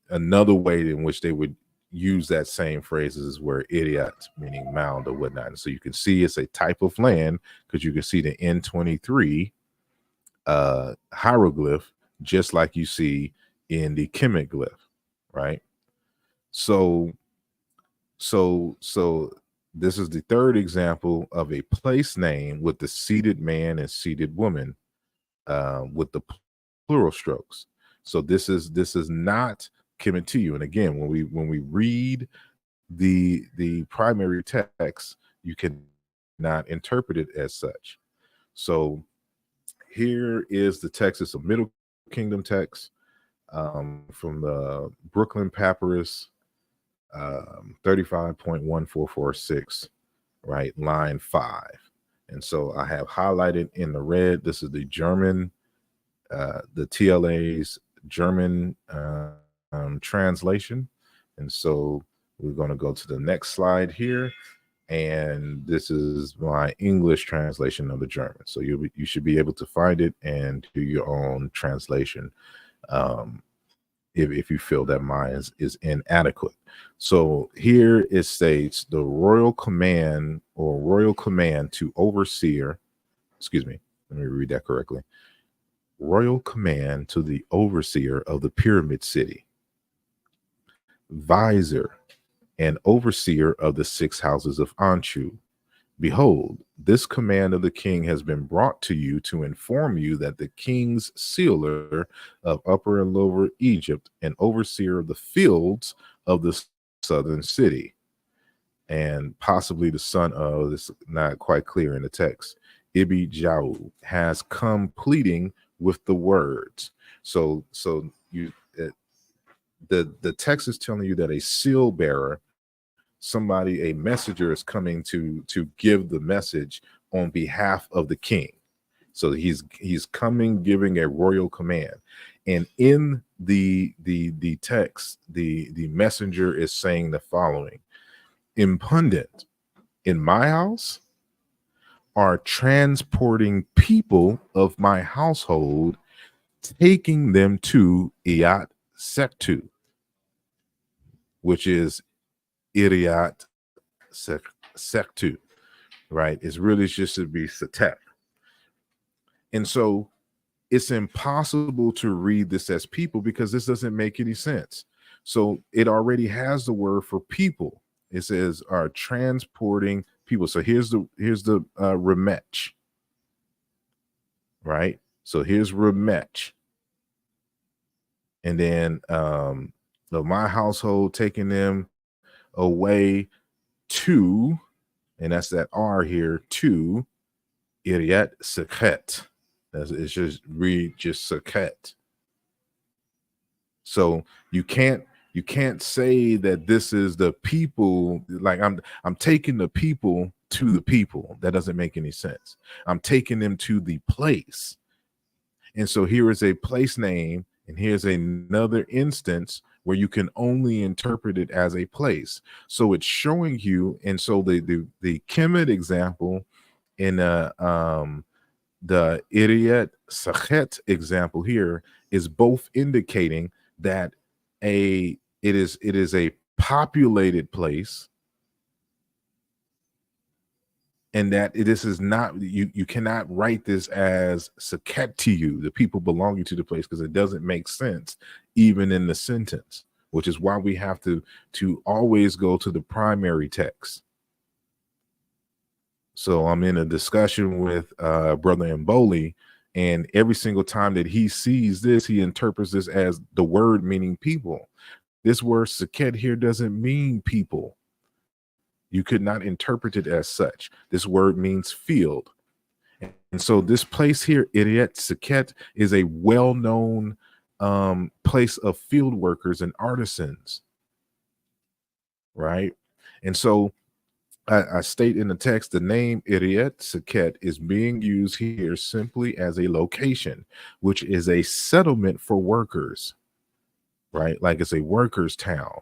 another way in which they would use that same phrase is where idiot, meaning mound or whatnot. And so you can see it's a type of land, because you can see the N23 hieroglyph, just like you see in the Kemet glyph, right? So this is the third example of a place name with the seated man and seated woman, with the plural strokes. So this is not Kemet. And again, when we read the primary text, you cannot interpret it as such. So here is the text. It's a Middle Kingdom text, from the Brooklyn Papyrus, 35.1446, right, line 5. And so I have highlighted in the red, this is the German, the TLA's German translation. And so we're going to go to the next slide here, and this is my English translation of the German. So you should be able to find it and do your own translation, if you feel that mine is inadequate. So here it states the royal command to overseer, excuse me, let me read that correctly. Royal command to the overseer of the pyramid city, vizier and overseer of the 6 houses of Anshu. Behold, this command of the king has been brought to you to inform you that the king's sealer of Upper and Lower Egypt and overseer of the fields of the southern city, and possibly the son of, this not quite clear in the text, Ibi Jau, has come pleading with the words. So you the text is telling you that a seal bearer, somebody, a messenger, is coming to give the message on behalf of the king. So he's coming giving a royal command. And in the text, the messenger is saying the following: impundent in my house are transporting people of my household, taking them to Iat Sektu, which is Iriat Sektu, right? It's really just to be Setet. And so it's impossible to read this as people, because this doesn't make any sense. So it already has the word for people. It says are transporting people. So here's the remech, right? So here's remech. And then of my household taking them away to, and that's that R here, to Iryat Sekhet. It's just read just Sekhet. So you can't say that this is the people, like I'm taking the people to the people. That doesn't make any sense. I'm taking them to the place. And so here is a place name, and here's another instance where you can only interpret it as a place. So it's showing you, and so the Kemet example in the idiot Sachet example here is both indicating that it is a populated place, and that this is not, you cannot write this as Saket to you, the people belonging to the place, because it doesn't make sense even in the sentence, which is why we have to always go to the primary text. So I'm in a discussion with Brother Mboli, and every single time that he sees this, he interprets this as the word meaning people. This word Saket here doesn't mean people. You could not interpret it as such. This word means field. And so this place here, Iryat Sekhet, is a well-known place of field workers and artisans, right? And so I state in the text, the name Iryat Sekhet is being used here simply as a location, which is a settlement for workers, right? Like it's a workers' town.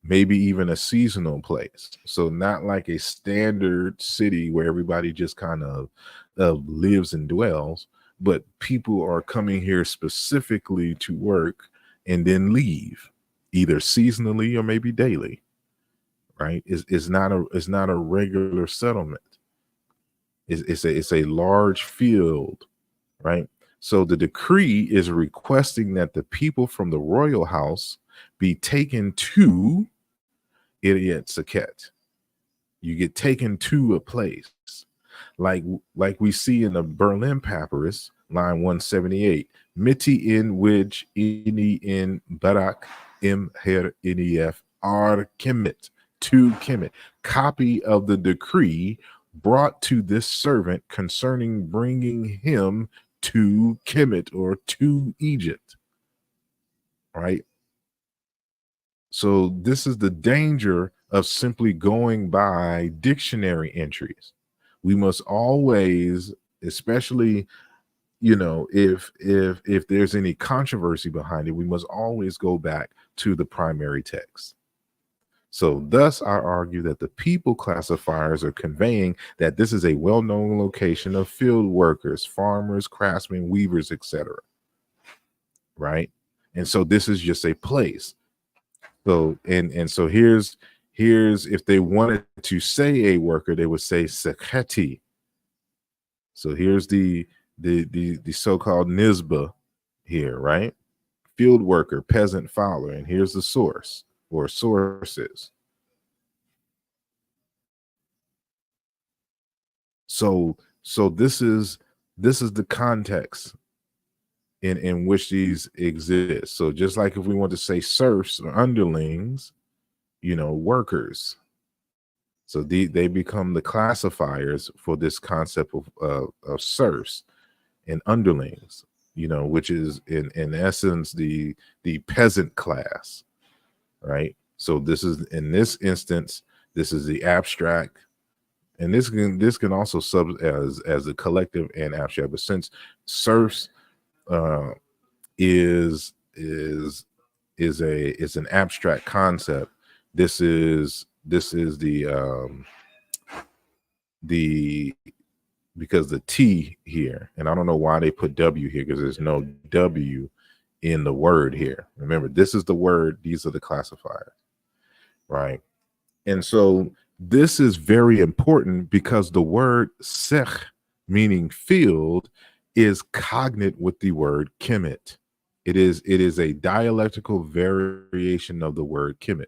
Maybe even a seasonal place. So not like a standard city where everybody just kind of lives and dwells, but people are coming here specifically to work and then leave, either seasonally or maybe daily, right? It's not a regular settlement. It's a large field, right? So the decree is requesting that the people from the royal house be taken to Iryat Sekhet. You get taken to a place, like we see in the Berlin Papyrus, line 178. Miti in which ini in barak im her inif ar Kemet, to Kemet. Copy of the decree brought to this servant concerning bringing him to Kemet, or to Egypt, right? So this is the danger of simply going by dictionary entries. We must always, especially, if there's any controversy behind it, we must always go back to the primary text. So thus I argue that the people classifiers are conveying that this is a well-known location of field workers, farmers, craftsmen, weavers, etc. Right? And so this is just a place. So and so here's if they wanted to say a worker, they would say Sekheti. So here's the so-called Nisba here, right? Field worker, peasant, fowler, and here's the source or sources. So this is the context in which these exist. So just like if we want to say serfs or underlings, workers. So they become the classifiers for this concept of serfs and underlings, which is in essence the peasant class, right? So this is, in this instance, this is the abstract, and this can also sub as a collective and abstract. But since serfs is an abstract concept, this is the because the T here, and I don't know why they put W here, because there's no W in the word here. Remember, this is the word, these are the classifiers, right? And so this is very important because the word sech, meaning field, is cognate with the word Kemet. It is a dialectical variation of the word Kemet.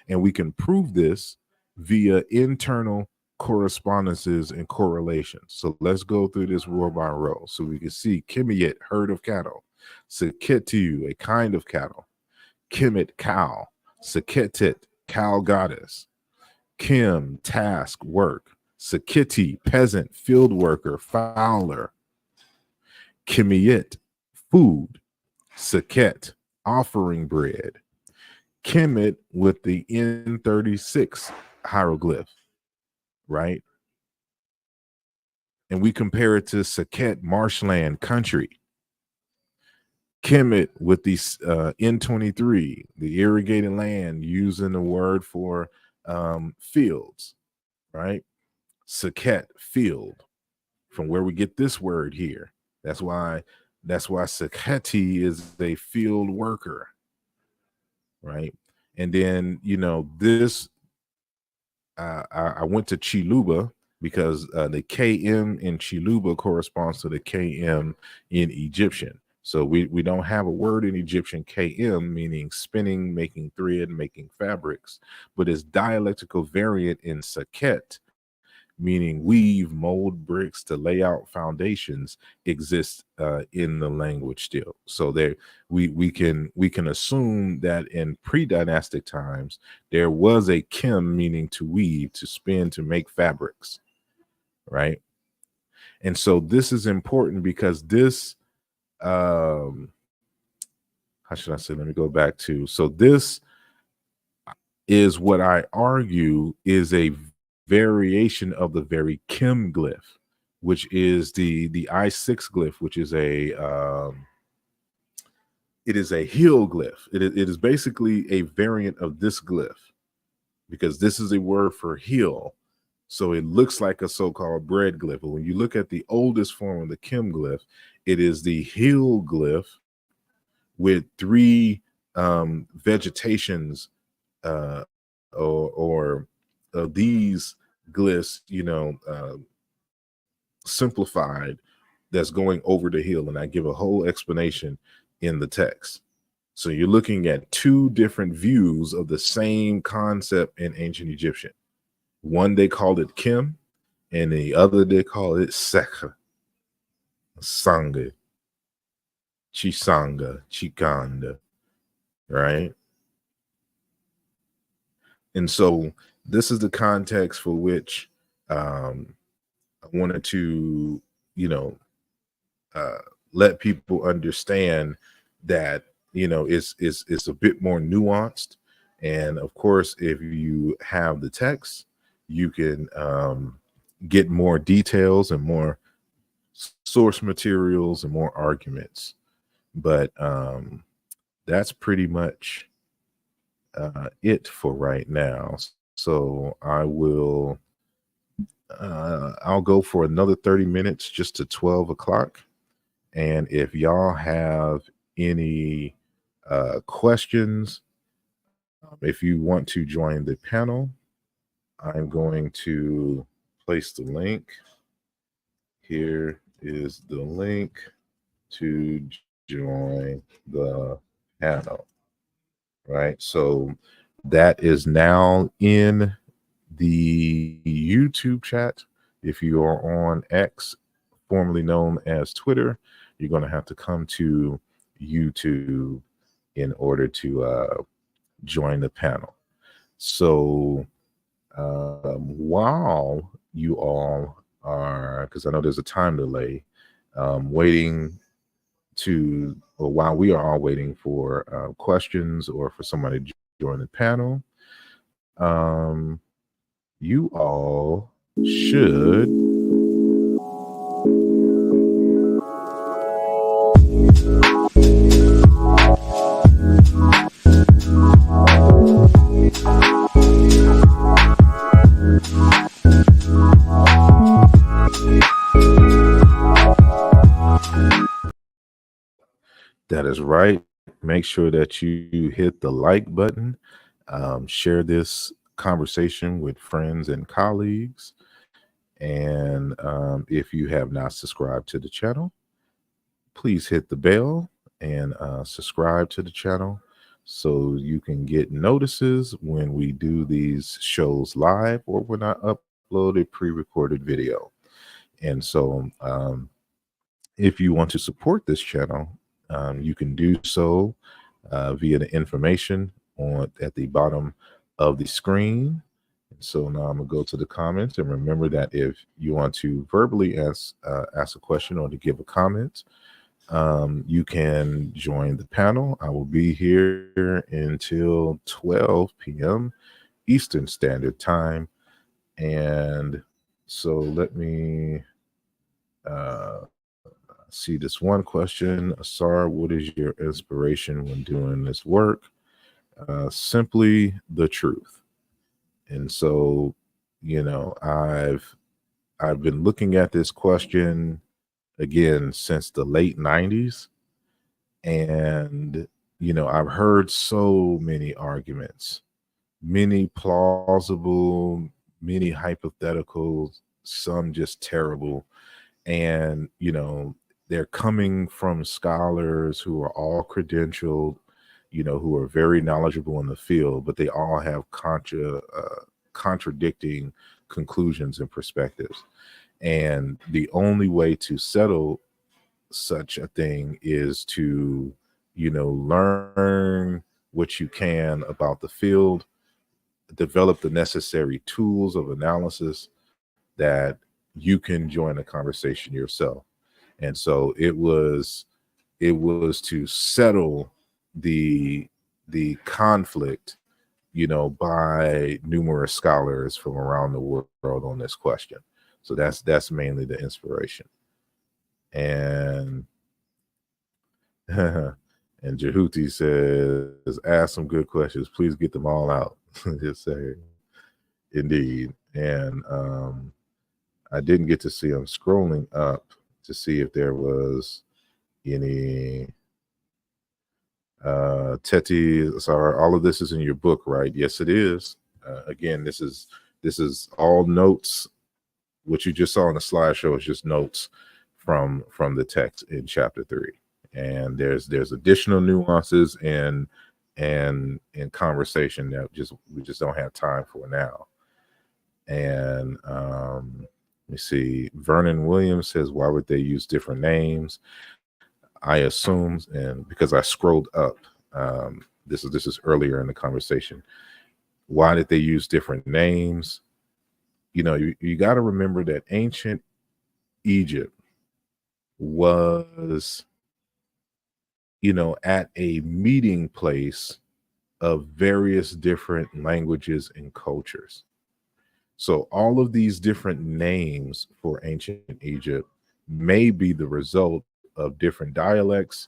And we can prove this via internal correspondences and correlations. So let's go through this row by row so we can see Kemet, herd of cattle. Seketu, a kind of cattle. Kemet, cow. Seketit, cow goddess. Kim, task, work. Sekiti, peasant, field worker, fowler. Kimiyit, food. Seket, offering bread. Kemet with the N36 hieroglyph, right? And we compare it to Seket, marshland, country. Kemet with the N23, the irrigated land, using the word for fields, right? Seket, field, from where we get this word here. That's why Seketi is a field worker, right? And then this I went to Chiluba because the KM in Chiluba corresponds to the KM in Egyptian. So we don't have a word in Egyptian KM, meaning spinning, making thread, making fabrics, but its dialectical variant in Saket, meaning weave, mold bricks to lay out foundations, exists in the language still. So there we can assume that in pre-dynastic times there was a kim, meaning to weave, to spin, to make fabrics, right? And so this is important because this how should I say, let me go back to, so this is what I argue is a variation of the very Kim glyph, which is the I6 glyph, which is it is a heel glyph. It is basically a variant of this glyph because this is a word for heel. So it looks like a so-called bread glyph. But when you look at the oldest form of the Kim glyph, it is the heel glyph with three vegetations or these glyphs, simplified, that's going over the hill. And I give a whole explanation in the text. So you're looking at two different views of the same concept in ancient Egyptian. One, they called it Kim, and the other, they call it Sekha, Sanga, Chisanga, Chikanda, right? And so this is the context for which I wanted to, let people understand that, it's a bit more nuanced. And of course, if you have the text, you can get more details and more source materials and more arguments. But that's pretty much it for right now. So I'll go for another 30 minutes, just to 12 o'clock. And if y'all have any questions, if you want to join the panel, I'm going to place the link. Here is the link to join the panel, right? So that is now in the YouTube chat. If you are on X, formerly known as Twitter, you're going to have to come to YouTube in order to join the panel. So while you all are, because I know there's a time delay, waiting to, or while we are all waiting for questions or for somebody to join the panel, you all should That is right. Make sure that you hit the like button, share this conversation with friends and colleagues. And if you have not subscribed to the channel, please hit the bell and subscribe to the channel so you can get notices when we do these shows live or when I upload a pre-recorded video. And so if you want to support this channel, You can do so via the information on at the bottom of the screen. So now I'm gonna go to the comments, and remember that if you want to verbally ask a question or to give a comment, you can join the panel. I will be here until 12 p.m. Eastern Standard Time, and so let me see this one question. Asar, what is your inspiration when doing this work? Simply the truth. And so, I've been looking at this question again since the late 90s. And, I've heard so many arguments, many plausible, many hypotheticals, some just terrible. And, they're coming from scholars who are all credentialed, who are very knowledgeable in the field, but they all have contradicting conclusions and perspectives. And the only way to settle such a thing is to, learn what you can about the field, develop the necessary tools of analysis that you can join a conversation yourself. And so it was to settle the conflict, by numerous scholars from around the world on this question. So that's mainly the inspiration. And and Jehuti says, ask some good questions. Please get them all out. Just saying. Indeed. And I didn't get to see, I'm scrolling up to see if there was any Teti. Sorry, all of this is in your book, right? Yes, it is. Again, this is all notes. What you just saw on the slideshow is just notes from the text in chapter 3. And there's additional nuances and conversation that we just don't have time for now. And let me see. Vernon Williams says, why would they use different names? I assume, and because I scrolled up, this is earlier in the conversation. Why did they use different names? You got to remember that ancient Egypt was, at a meeting place of various different languages and cultures. So all of these different names for ancient Egypt may be the result of different dialects,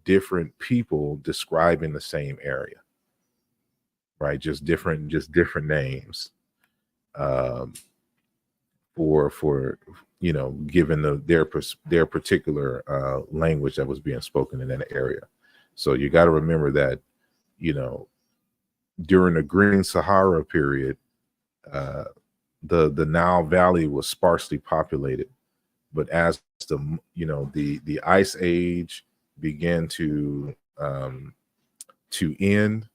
different people describing the same area, right? Just different names um, for given their particular language that was being spoken in that area. So you got to remember that you know during the Green Sahara period, uh, the Nile Valley was sparsely populated. But as the ice age began to end,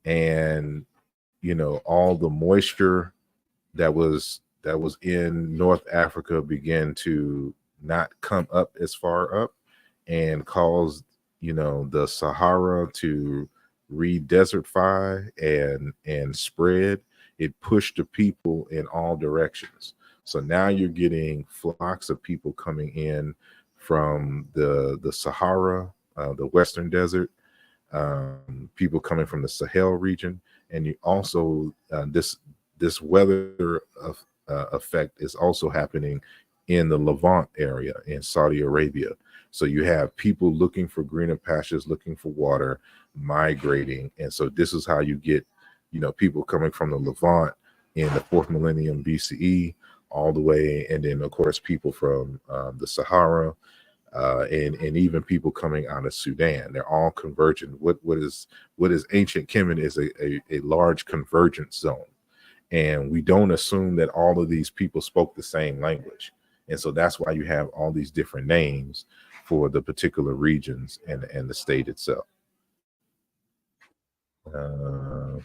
and all the moisture that was in North Africa began to not come up as far up, and caused the Sahara to re-desertify and spread. It pushed the people in all directions. So now you're getting flocks of people coming in from the Sahara, the Western Desert, people coming from the Sahel region, and you also this weather effect is also happening in the Levant area in Saudi Arabia. So you have people looking for greener pastures, looking for water, migrating, and so this is how you get people coming from the Levant in the 4th millennium BCE all the way, and then of course people from the Sahara, and even people coming out of Sudan. They're all converging. What is ancient Kemet is a large convergence zone, and we don't assume that all of these people spoke the same language, and so that's why you have all these different names for the particular regions and the state itself. Uh,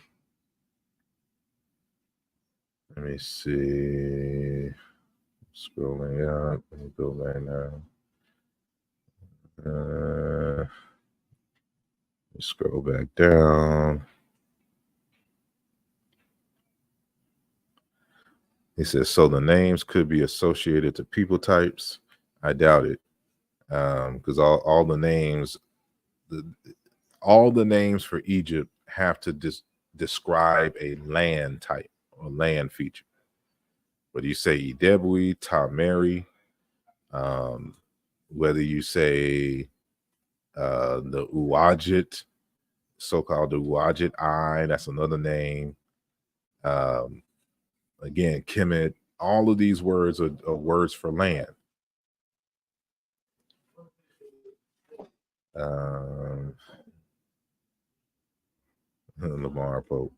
Let me see. Scrolling up. Let me go back now. Scroll back down. He says, so the names could be associated to people types. I doubt it, because all the names, all the names for Egypt have to describe a land type or land feature. Whether you say Idebui, Tameri, whether you say the Uwajit, so-called Uwajit I, that's another name. Again, Kemet, all of these words are words for land. Lamar Pope.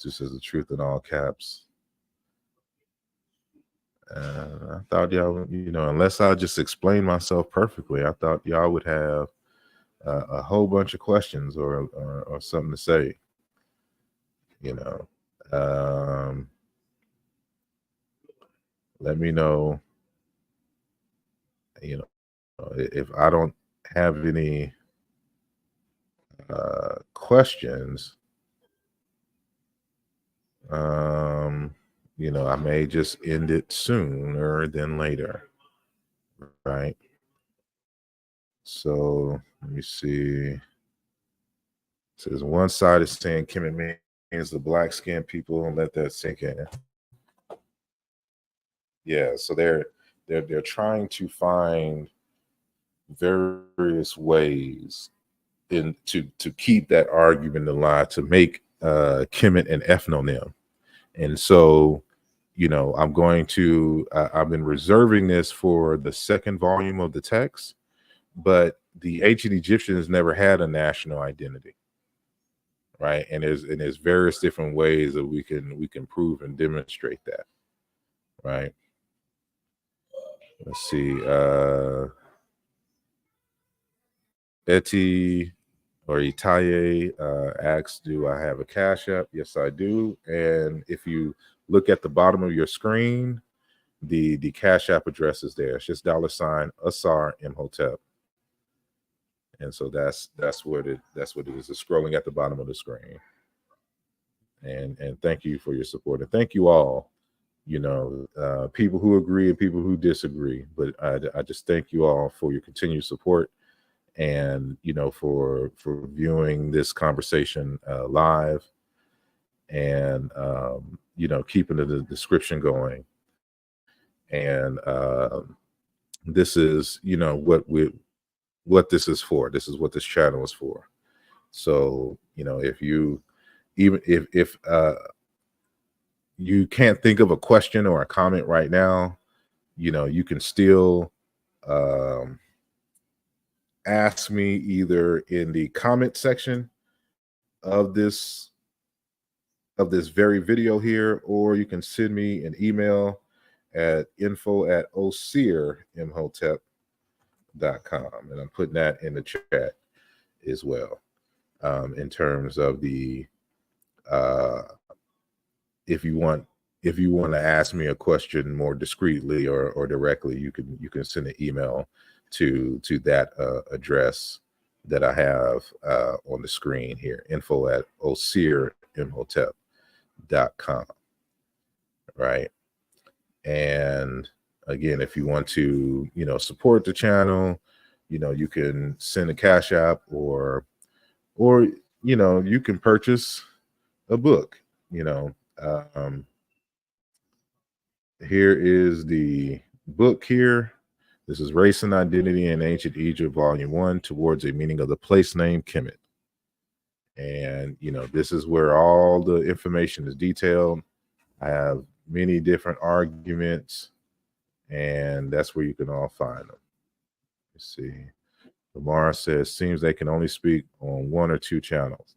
Just says the truth in all caps. I thought y'all, unless I just explain myself perfectly, I thought y'all would have a whole bunch of questions or something to say. Let me know. If I don't have any questions, I may just end it sooner than later, right? So let me see. It says one side is saying Kemet means the black skinned people, and let that sink in. Yeah, so they're trying to find various ways to keep that argument alive, to make Kemet an ethnonym. And so, I'm going to, I've been reserving this for the second volume of the text, but the ancient Egyptians never had a national identity, right? And there's various different ways that we can prove and demonstrate that, right? Let's see. Eti or Itaye asks, do I have a Cash App? Yes, I do. And if you look at the bottom of your screen, the Cash App address is there. It's just $asarimhotep. And so that's what it is. It's scrolling at the bottom of the screen. And thank you for your support. And thank you all, people who agree and people who disagree. But I just thank you all for your continued support, and for viewing this conversation live, and keeping the description going. And this is what this is for. This is what this channel is for. So if you, even if you can't think of a question or a comment right now, you can still ask me either in the comment section of this very video here, or you can send me an email at info@osirmhotep.com, and I'm putting that in the chat as well. In terms of the if you want to ask me a question more discreetly or directly, you can send an email to that address that I have on the screen here, info@osirmhotep.com, right? And again, if you want to support the channel, you can send a Cash App, or you can purchase a book. Here is the book here. This is Race and Identity in Ancient Egypt, Volume 1, Towards a Meaning of the Place Name Kemet. And, this is where all the information is detailed. I have many different arguments, and that's where you can all find them. Let's see. Lamar says, seems they can only speak on one or two channels.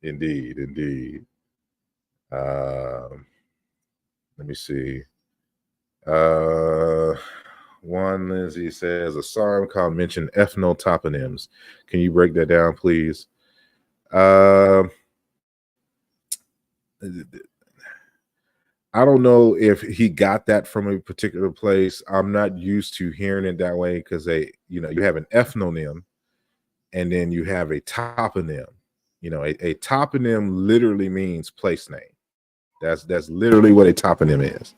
Indeed. Let me see. One Lindsay says, Asarim mentioned ethnotoponyms. Can you break that down, please? I don't know if he got that from a particular place. I'm not used to hearing it that way because you have an ethnonym and then you have a toponym. A toponym literally means place name. That's literally what a toponym is,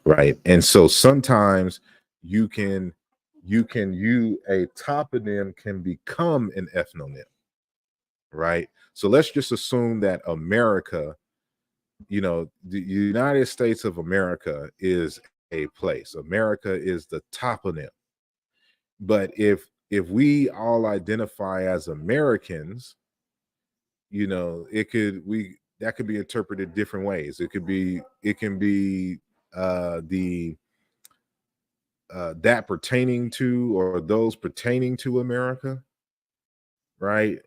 right? And so sometimes you can you a toponym can become an ethnonym, right? So let's just assume that America, the United States of America is a place. America is the toponym. But if we all identify as Americans, it could we that could be interpreted different ways. It can be the that pertaining to, or those pertaining to America, right?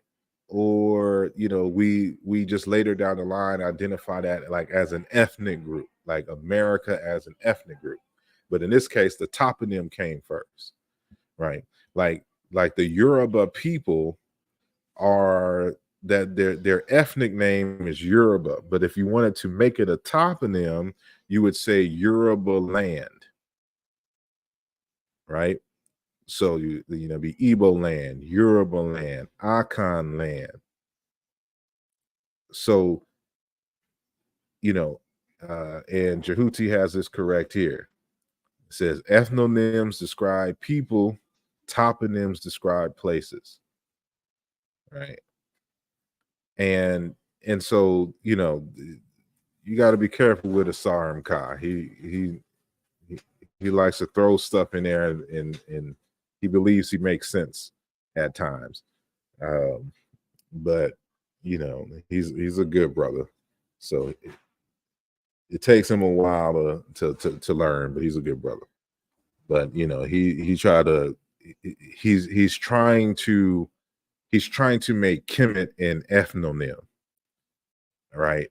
Or we just later down the line identify that like as an ethnic group, like America as an ethnic group. But in this case, the toponym came first, right? Like the Yoruba people are that their ethnic name is Yoruba, but if you wanted to make it a toponym, you would say Yoruba land, right? So be Igbo land, Yoruba land, Akan land. So and Jehuti has this correct here. It says ethnonyms describe people, toponyms describe places, right? And so you got to be careful with Asarim Kai. He likes to throw stuff in there, and he believes he makes sense at times. But he's a good brother. So it takes him a while to learn, but he's a good brother. But he tried to he's trying to make Kemet an ethnonym, right?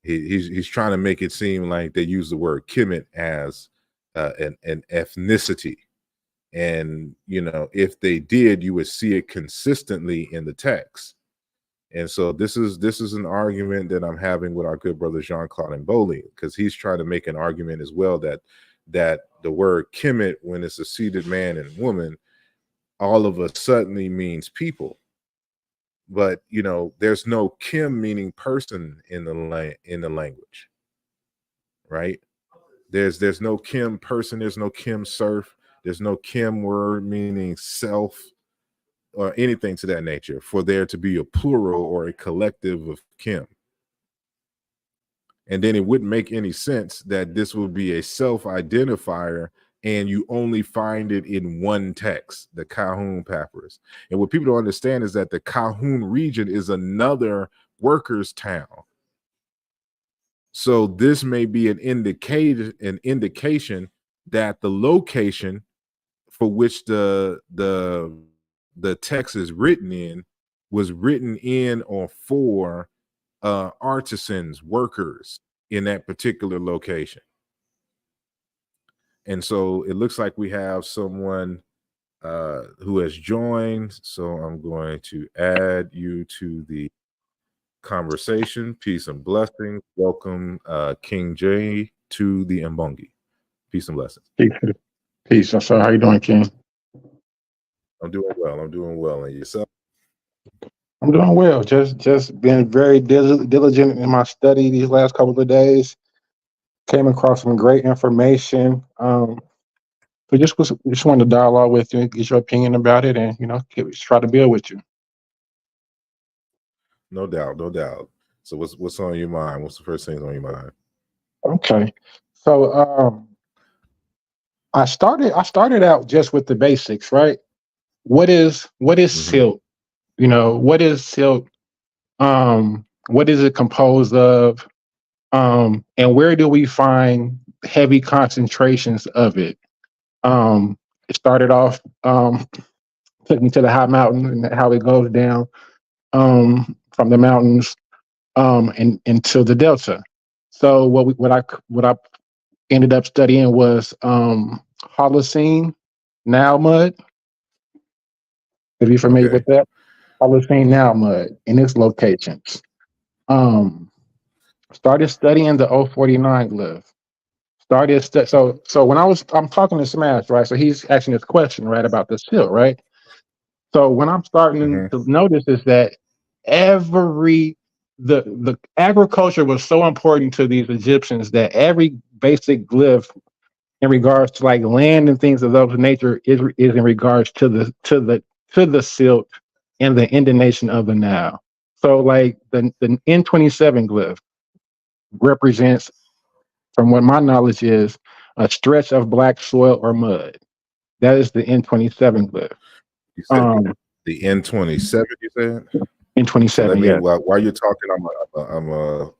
He's trying to make it seem like they use the word Kemet as an ethnicity, and if they did, you would see it consistently in the text. And so this is an argument that I'm having with our good brother Jean-Claude Mboli, because he's trying to make an argument as well that the word Kemet, when it's a seated man and woman, all of a sudden means people. But there's no Kim meaning person in the language, right? There's no Kim person, there's no Kim surf, there's no Kim word meaning self or anything to that nature for there to be a plural or a collective of Kim. And then it wouldn't make any sense that this would be a self-identifier and you only find it in one text, the Kahun Papyrus. And what people don't understand is that the Kahun region is another workers' town. So this may be an indication that the location for which the text is written in was written in or for artisans, workers in that particular location. And so it looks like we have someone who has joined. So I'm going to add you to the conversation. Peace and blessings. Welcome, King J, to the Mbongi. Peace and blessings. Peace. So how you doing, King? I'm doing well. And yourself? I'm doing well. Just been very diligent in my study these last couple of days. Came across some great information. So just wanted to dialogue with you, get your opinion about it, and try to build with you. No doubt. So what's on your mind? What's the first thing on your mind? Okay. So I started out just with the basics, right? What is silk? What is silk? What is it composed of? And where do we find heavy concentrations of it? It started off, took me to the high mountain and how it goes down from the mountains and into the delta. So what I ended up studying was Holocene Nile mud. If you're familiar with that, Holocene Nile mud and its locations. Started studying the 049 glyph. So when I'm talking to Smash, right? So he's asking this question, right, about the silt, right? So when I'm starting to notice is that every the agriculture was so important to these Egyptians that every basic glyph in regards to like land and things of those nature is in regards to the silt and the indonation of the Nile. So like the N27 glyph represents, from what my knowledge is, a stretch of black soil or mud. That is the N27 glyph. You said the N27. You said so. Let N27, me yeah. while you're talking, I'm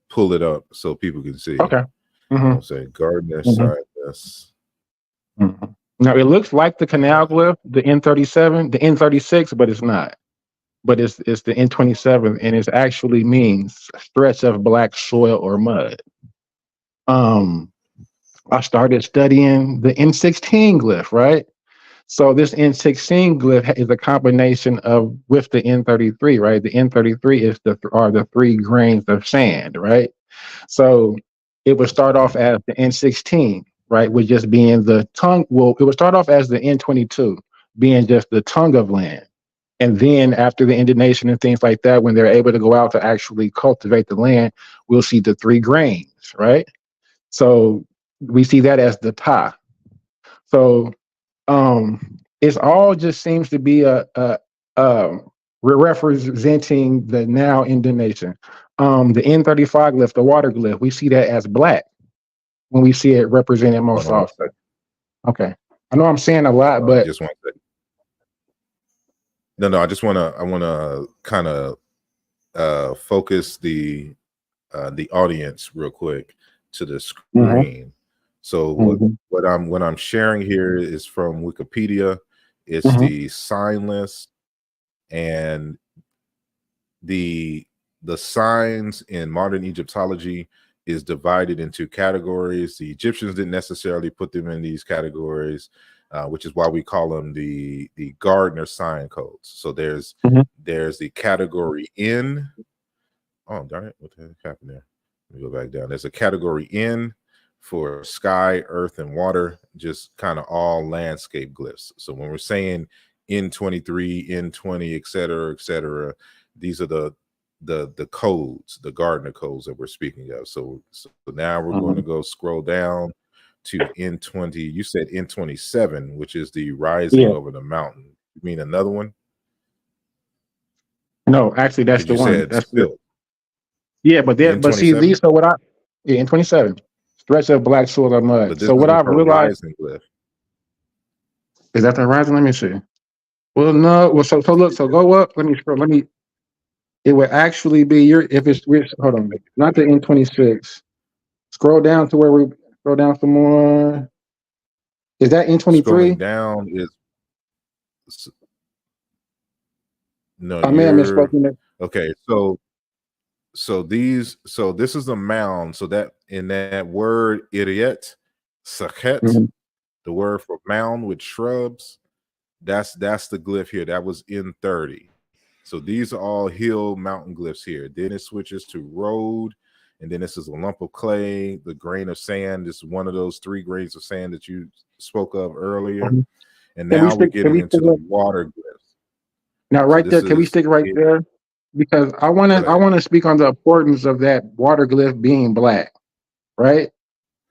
pull it up so people can see. Okay. I'll say Gardner Sinus. Now it looks like the canal glyph, the N37, the N36, but it's not. But it's the N27, and it actually means stretch of black soil or mud. I started studying the N16 glyph, right? So this N16 glyph is a combination of with the N33, right? The N33 is the 3 grains of sand, right? So it would start off as the N16, right? With just being the tongue. Well, it would start off as the N22, being just the tongue of land. And then after the indonation and things like that, when they're able to go out to actually cultivate the land, we'll see the 3 grains, right? So we see that as the ta. So it's all just seems to be representing the now indonation. The N35 glyph, the water glyph, we see that as black when we see it represented most often. Okay, I know I'm saying a lot, but just one second. No, I just want to kind of focus the audience real quick to the screen. So what I'm sharing here is from Wikipedia. It's the sign list, and the signs in modern Egyptology is divided into categories. The Egyptians didn't necessarily put them in these categories, which is why we call them the Gardner sign codes. So there's the category N. Oh, darn it! What the heck happened there? Let me go back down. There's a category N for sky, earth, and water, just kind of all landscape glyphs. So when we're saying N23, N20, et cetera, these are the codes, the Gardner codes that we're speaking of. So now we're going to go scroll down to N20. You said N27, which is the rising over the mountain. You mean another one? No, actually, that's the one. That's the yeah, but see these. So N27 stretch of black soil or mud. But this so what I've realized glyph. Is that the horizon? Let me see. Well, no. Well, so look. So go up. Let me. It would actually be hold on. Not the N26. Scroll down to where we scroll down some more. Is that N23? Scrolling down is no. I may have misspoken it. Okay, so this is a mound. So that in that word idiot, sakhet, the word for mound with shrubs, that's the glyph here. That was N30. So these are all hill mountain glyphs here. Then it switches to road, and then this is a lump of clay, the grain of sand. This is one of those 3 grains of sand that you spoke of earlier. And now we're getting into the water glyphs. Now, right there, can we stick right there? Because I want to speak on the importance of that water glyph being black. Right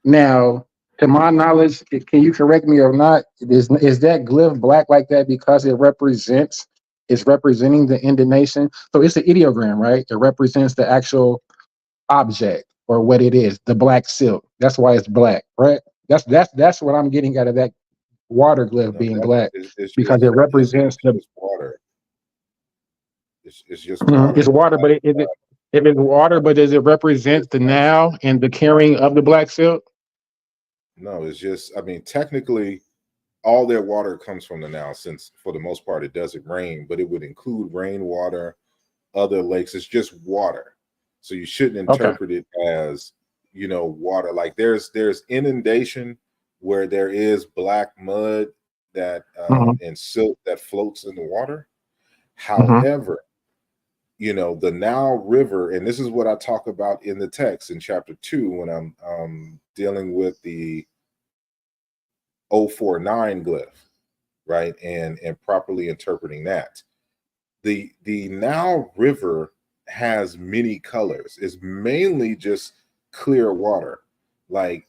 now, to my knowledge, can you correct me or not? Is that glyph black like that because it's representing the indonation? So it's an ideogram, right? It represents the actual object or what it is, the black silk. That's why it's black, right? That's what I'm getting out of that water glyph being black, because it represents the water. It's just water. It's water, but if it's water, but does it represent the now and the carrying of the black silk? No, it's just, I mean, technically, all their water comes from the Nile, since for the most part it doesn't rain, but it would include rainwater, other lakes. It's just water. So you shouldn't interpret it as, water. Like there's inundation where there is black mud that and silt that floats in the water. However, the Nile River, and this is what I talk about in the text in chapter 2 when I'm dealing with the 049 glyph, right, and properly interpreting that. The Nile River has many colors. It's mainly just clear water. Like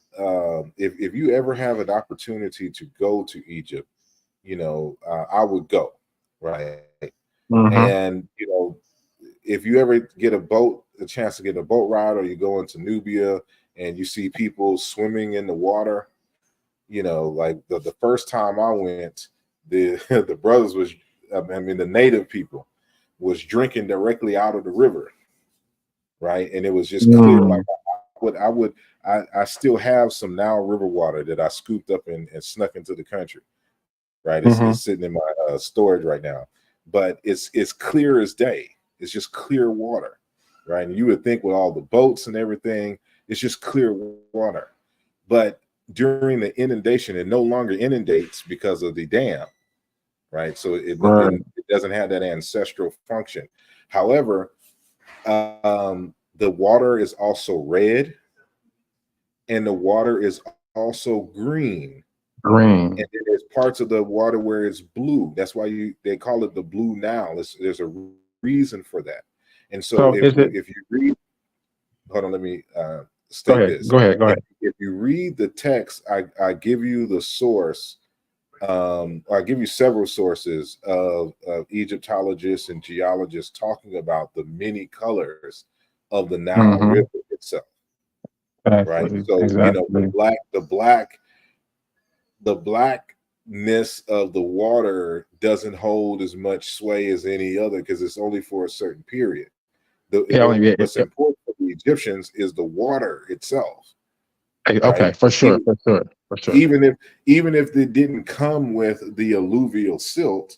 if you ever have an opportunity to go to Egypt, I would go, right? And if you ever get a chance to get a boat ride, or you go into Nubia and you see people swimming in the water, like the first time I went, the the brothers was, the native people was drinking directly out of the river, right? And it was just clear. Like I still have some Nile River water that I scooped up and snuck into the country, right? It's sitting in my storage right now, but it's clear as day. It's just clear water, right? And you would think with all the boats and everything, it's just clear water. But during the inundation, it no longer inundates because of the dam, right? So it doesn't have that ancestral function. However, the water is also red, and the water is also green. And then there's parts of the water where it's blue. That's why they call it the Blue Nile. There's a reason for that. And so if you read, hold on, let me state this. Go ahead. If you read the text, I give you the source. I give you several sources of Egyptologists and geologists talking about the many colors of the Nile River itself. Right. So the blackness of the water doesn't hold as much sway as any other because it's only for a certain period. What's important for the Egyptians is the water itself. Okay, right? for sure. Even if it didn't come with the alluvial silt,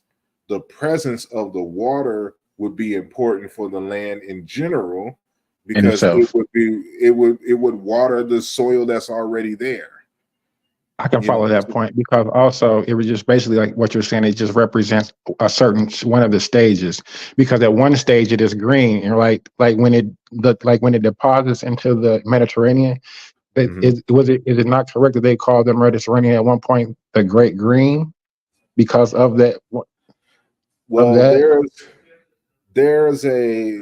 the presence of the water would be important for the land in general, because it would water the soil that's already there. I can follow that point, because also it was just basically like what you're saying. It just represents a certain one of the stages, because at one stage it is green, and like when it deposits into the Mediterranean. Is it not correct that they called the Mediterranean at one point the Great Green because of that? Well, there's a,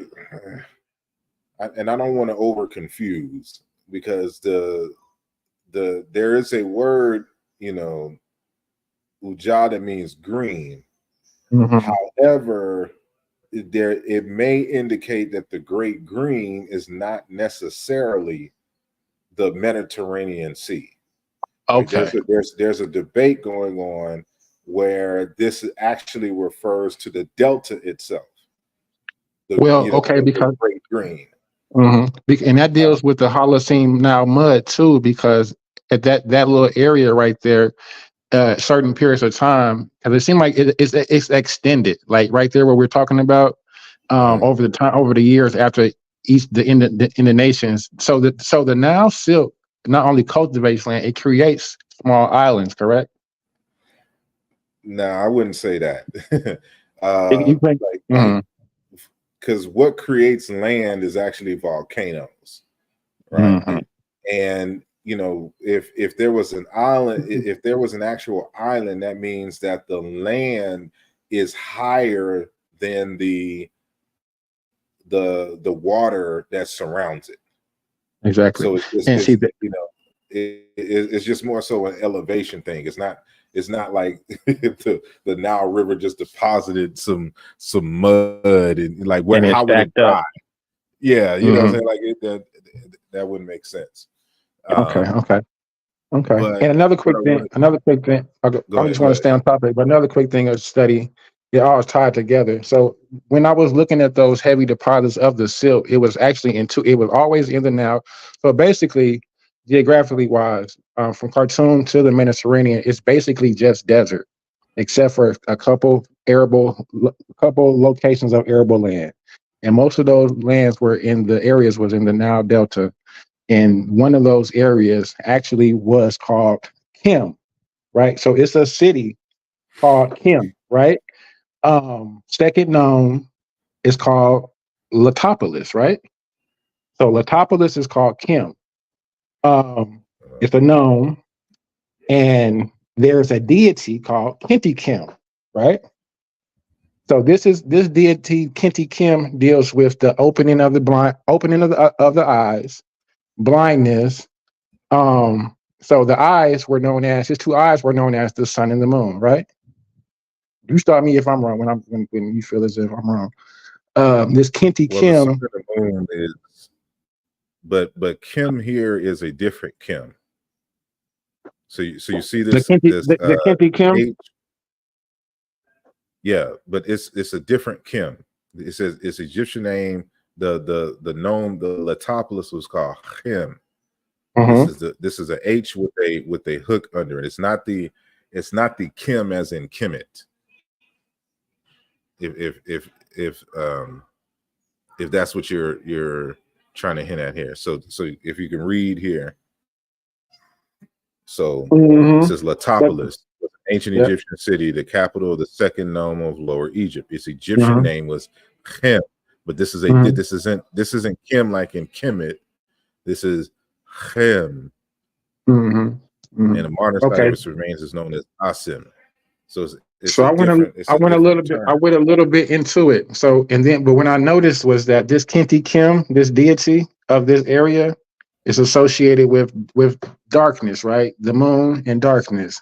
and I don't want to over confuse, because there is a word, Umoja, that means green. However, it may indicate that the Great Green is not necessarily the Mediterranean Sea. Okay. Like there's a debate going on where this actually refers to the delta itself. Because the Great Green. And that deals with the Holocene Nile mud too, because at that little area right there, certain periods of time, because it seemed like it's extended, like right there where we're talking about, over the years after the nations. So the Nile silk not only cultivates land, it creates small islands, correct? No, I wouldn't say that. Because what creates land is actually volcanoes, right? And if there was an island, if there was an actual island, that means that the land is higher than the water that surrounds it. Exactly. So it's just more so an elevation thing. It's not like the Nile River just deposited some mud and like how would it die? Yeah, you know what I'm saying? Like that wouldn't make sense. Okay. And another quick thing. I just want to stay on topic, but another quick thing of study. It all is tied together. So when I was looking at those heavy deposits of the silt, it was actually it was always in the Nile. So basically, geographically wise, from Khartoum to the Mediterranean, it's basically just desert, except for a couple locations of arable land, and most of those lands was in the Nile Delta. And one of those areas actually was called Kim, right? So it's a city called Kim, right? Second known is called Latopolis, right? So Latopolis is called Kim. It's a gnome, and there's a deity called Kinti Kim, right? So this deity Kinti Kim deals with the opening of the eyes, blindness. So the eyes were known as his two eyes were known as the sun and the moon, right? You stop me if I'm wrong when you feel as if I'm wrong. This Kinti Well, the sun Kim. and the moon is, but Kim here is a different Kim. So you see this The Kinti Kim. H, yeah, but it's a different Kim. It says it's Egyptian name. The gnome, the Latopolis was called Kim. This is a H with a hook under it. It's not the Kim as in Kemet. If that's what you're trying to hint at here. So if you can read here. So it says Latopolis, ancient Egyptian city, the capital of the second nome of Lower Egypt. Its Egyptian name was Kim, but this isn't Kim like in Kemet. This is Kim. And the modern side of its remains is known as Asim. So I went a little bit into it. So but when I noticed was that this Kinti Kim, this deity of this area, is associated with darkness, right? The moon and darkness.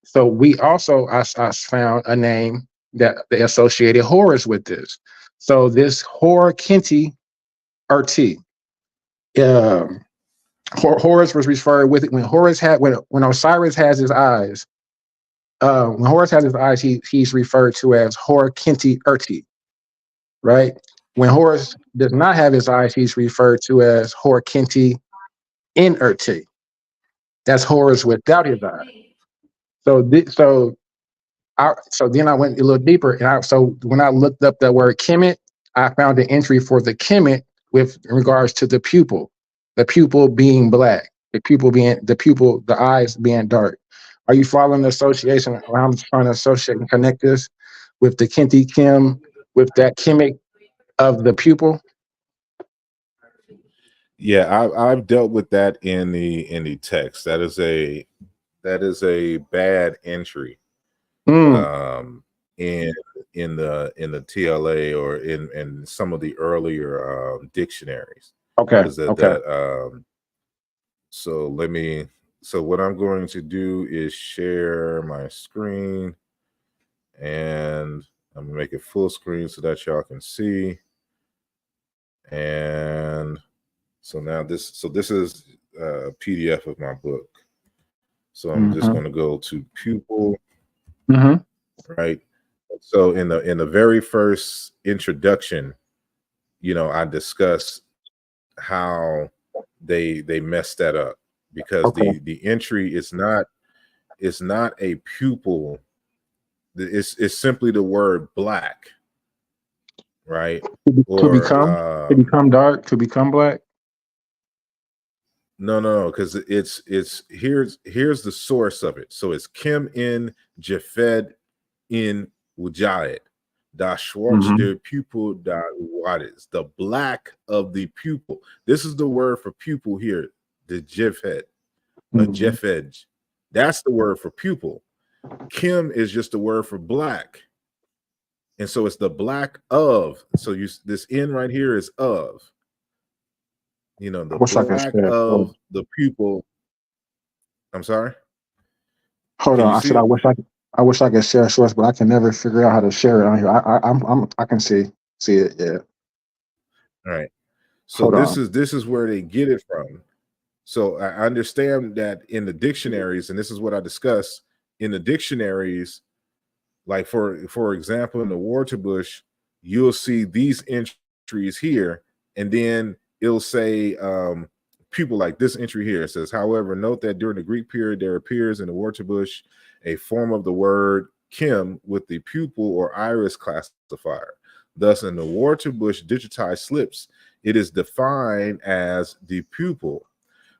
So we also I found a name that they associated Horus with this. So this Hor Kinti RT. Horus was referred with it when Osiris has his eyes. When Horus has his eyes, he's referred to as Hor Kinti Urti, right? When Horus does not have his eyes, he's referred to as Hor Kinti In Urti. That's Horus without his eyes. So then I went a little deeper, and so when I looked up the word Kemet, I found an entry for the Kemet with regards to the pupil being black, the eyes being dark. Are you following the association? Or I'm trying to associate and connect this with the Kinti Kim, with that Kemet of the pupil. Yeah, I've dealt with that in the text. That is a bad entry. In the TLA or in some of the earlier dictionaries. Okay. So what I'm going to do is share my screen, and I'm gonna make it full screen so that y'all can see. And so now this is a PDF of my book. So I'm just going to go to pupil, right? So in the very first introduction, I discuss how they messed that up, because the entry is not a pupil. It's simply the word black, right? To become dark, to become black. No, because it's here's the source of it. So it's Kim in Jafed in Ujaid. Da Schwarz der pupil da Wadis, the black of the pupil. This is the word for pupil here, the Jefed, Jefed. That's the word for pupil. Kim is just the word for black. And so it's the black of. So this N right here is of. The black of the pupil. I'm sorry. Hold on. I said I wish I could share source, but I can never figure out how to share it on here. I can see it. Yeah. All right. So this is where they get it from. So I understand that in the dictionaries, and this is what I discuss in the dictionaries, like for example, in the Waterbush, you'll see these entries here, and then it'll say pupil, like this entry here. It says, however, note that during the Greek period, there appears in the Waterbush a form of the word Kim with the pupil or iris classifier. Thus, in the Waterbush digitized slips, it is defined as the pupil.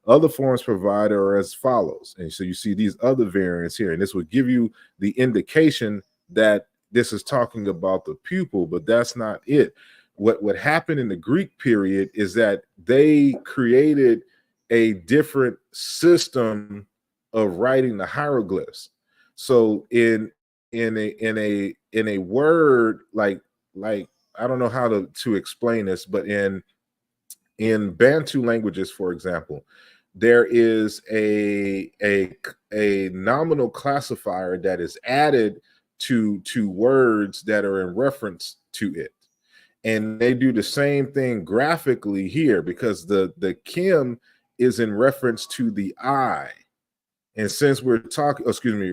Other forms provided are as follows. And so you see these other variants here, and this would give you the indication that this is talking about the pupil, but that's not it. what happened in the Greek period is that they created a different system of writing the hieroglyphs. So in a word like I don't know how to explain this, but in Bantu languages, for example, there is a nominal classifier that is added to words that are in reference to it. And they do the same thing graphically here, because the Kim is in reference to the eye. And since we're talking,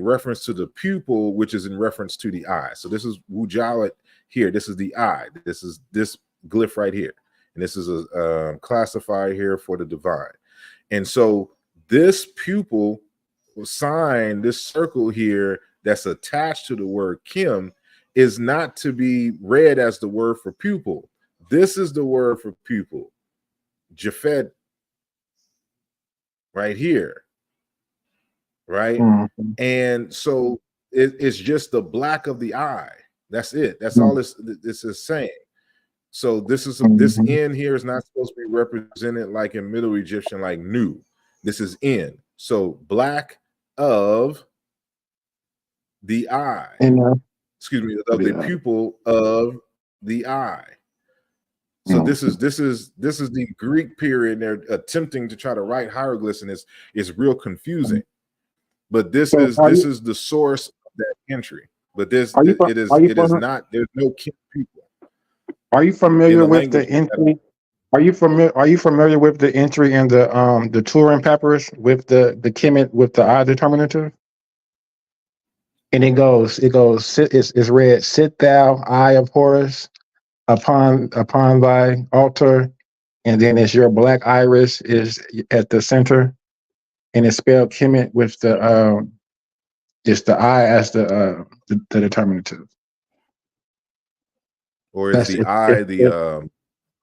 reference to the pupil, which is in reference to the eye. So this is Ujamaa here. This is the eye. This is this glyph right here. And this is a classifier here for the divine. And so this pupil sign, this circle here that's attached to the word Kim, is not to be read as the word for pupil. This is the word for pupil, Japhet, right here, right? Mm-hmm. And so it's just the black of the eye. That's it. That's all this is saying. So this is this N here is not supposed to be represented like in Middle Egyptian, like nu. This is N. So black of the eye. Excuse me, of the pupil of the eye. So this is the Greek period. They're attempting to try to write hieroglyphs, and it's real confusing. But this is the source of that entry. But it is not. There's no people. Are you familiar with the entry? Are you familiar with the entry in the Turin papyrus with the Kemet with the I determinative? And it it's read, "Sit thou, eye of Horus, upon thy altar," and then it's your black iris is at the center, and it's spelled Kemet with the just the I as the determinative. Or is the I the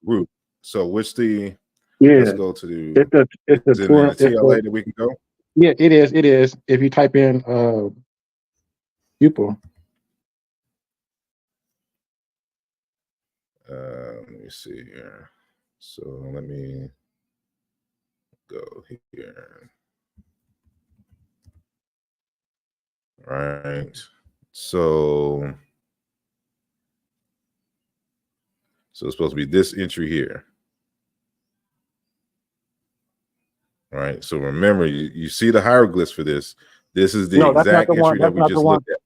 root? So which the let's go to the it's the Turin TLA that we can go. Yeah, it is. If you type in pupil. Let me see here. So let me go here. Right. So it's supposed to be this entry here. All right. So remember, you see the hieroglyphs for this. This is the exact entry that we just looked at.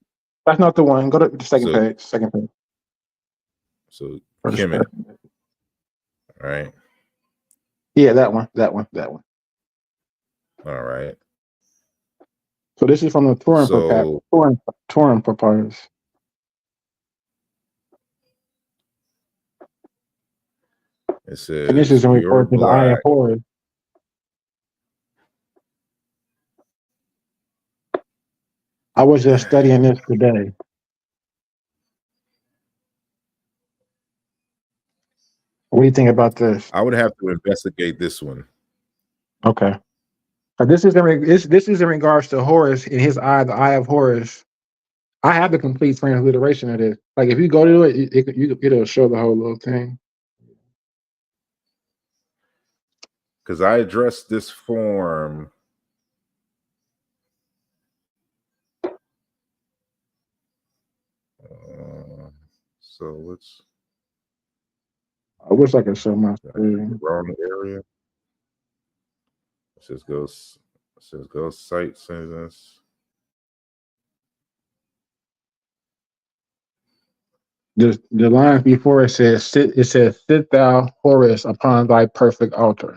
That's not the one. Go to the second page. Second page. So Kemet. All right. Yeah, that one. All right. So this is from the Turin papyrus. It says, and this is in report to the eye of Horus. I was just studying this today. What do you think about this? I would have to investigate this one. Okay. This is in regards to Horus in his eye, the eye of Horus. I have the complete transliteration of this. Like if you go to it, it'll show the whole little thing. Because I addressed this form. So let's. I wish I could show my screen. Wrong area. It says go site sentence. The line before it says sit thou, Horus, upon thy perfect altar.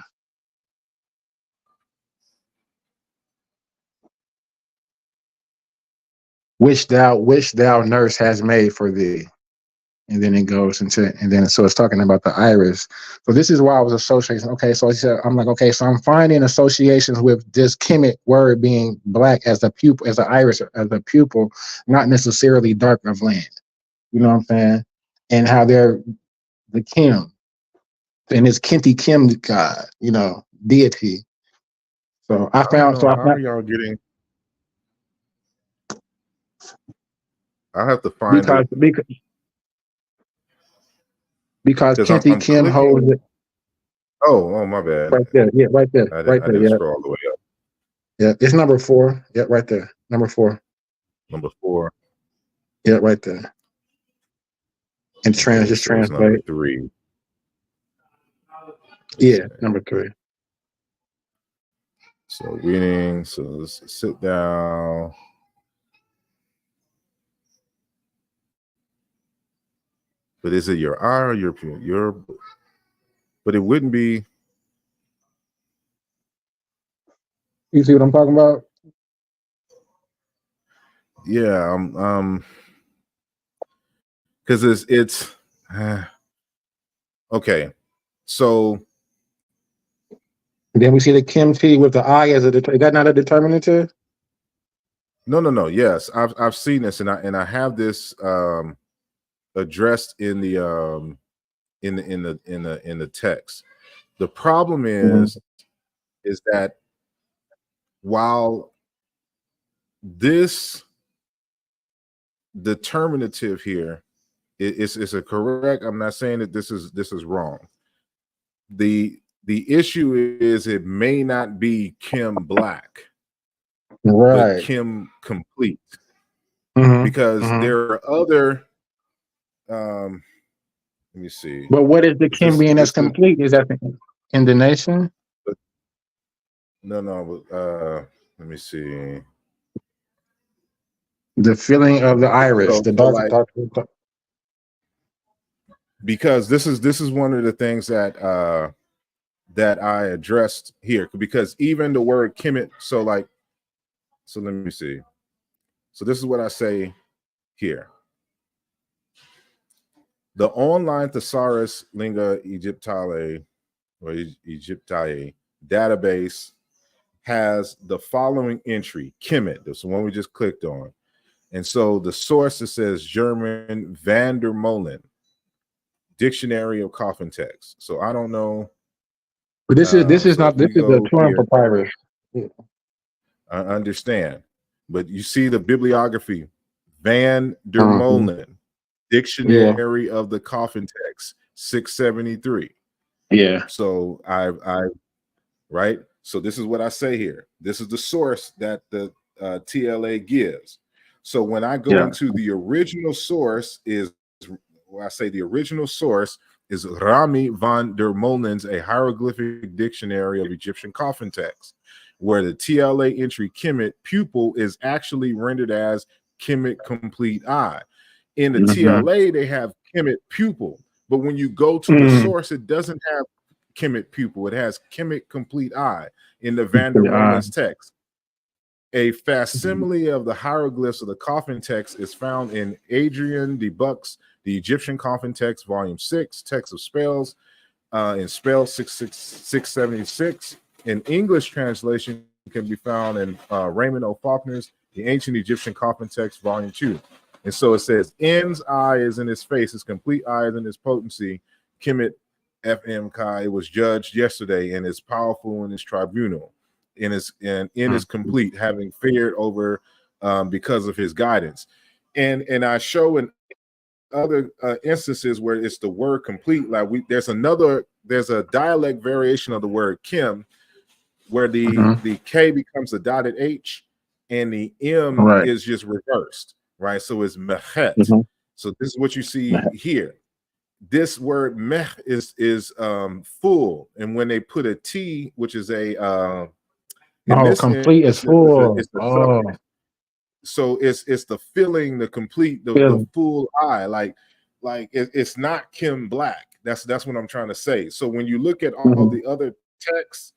Which thou nurse has made for thee. And then it goes into, so it's talking about the iris. So this is why I was associating. Okay, so I'm like, okay, so I'm finding associations with this Kemet word being black as a pupil, as an iris, as a pupil, not necessarily dark of land. You know what I'm saying? And how they're the Kim, and it's Kenti Kim god, deity. So I found. So how are y'all getting? I have to find it. because because Kenty I'm Kim holds clicking. it Oh, my bad. right there. Yeah, right there. I Right there. didn't Yeah. scroll all the way up. Yeah. It's number 4. Yeah, right there. Number 4. Number 4. Yeah, right there. And Okay, just so it's number translate. 3. Yeah, number 3. So reading. So let's sit down. But is it your I or your? But it wouldn't be. You see what I'm talking about? Yeah, because it's okay. So Then we see the Kim T with the I as a is that not a determinative? no. Yes, I've seen this, and I have this addressed in the in the text. The problem is that while this determinative here is a correct, I'm not saying that this is wrong. The issue is it may not be Kim Black, but Right. Kim Complete, Mhm, because mhm. there are other. Let me see. But what is the Is Kim being this as complete? Is that in the nation? no, let me see. The feeling of the iris, the So dark, like, dark. because this is one of the things that that I addressed here, because even the word Kemet, so let me see. So this is what I say here. The online thesaurus lingua Egyptale or Egyptiae database has the following entry: Kemet. This is the one we just clicked on. And so the source, it says German van der Molen, Dictionary of Coffin Text. So I don't know. But this is So not if this we is the go Turin here, papyrus. I understand. But you see the bibliography, Van der Mhm. Molen, Yeah, Dictionary of the Coffin Text, 673. yeah. So I right. So this is what I say here. This is the source that the TLA gives. So when I go Yeah. into the original source is, well, I say the original source is Rami van der Molen's A Hieroglyphic Dictionary of Egyptian Coffin Text, where the TLA entry Kemet pupil is actually rendered as Kemet complete eye. In the TLA, they have Kemet pupil, but when you go to the source, it doesn't have Kemet pupil. It has Kemet complete eye in the Van der Molen's text. A facsimile of the hieroglyphs of the coffin text is found in Adrian de Buck's The Egyptian Coffin Text, Volume 6, Text of Spells, in Spell 676. An English translation can be found in Raymond O. Faulkner's The Ancient Egyptian Coffin Text, Volume 2. And so it says, N's eye is in his face, his complete eye is in his potency. Kemet FM Kai was judged yesterday and is powerful in his tribunal. In his complete, having fared over because of his guidance. And I show in other instances where it's the word complete, like there's a dialect variation of the word Kim, where the K becomes a dotted H and the M is just reversed, right? So it's Mechet. So this is what you see here. This word meh is full, and when they put a T, which is a in this complete is instance, full. it's the suffix. So it's the filling, the complete, the full eye. Like it's not Kim Black. That's what I'm trying to say. So when you look at all the other texts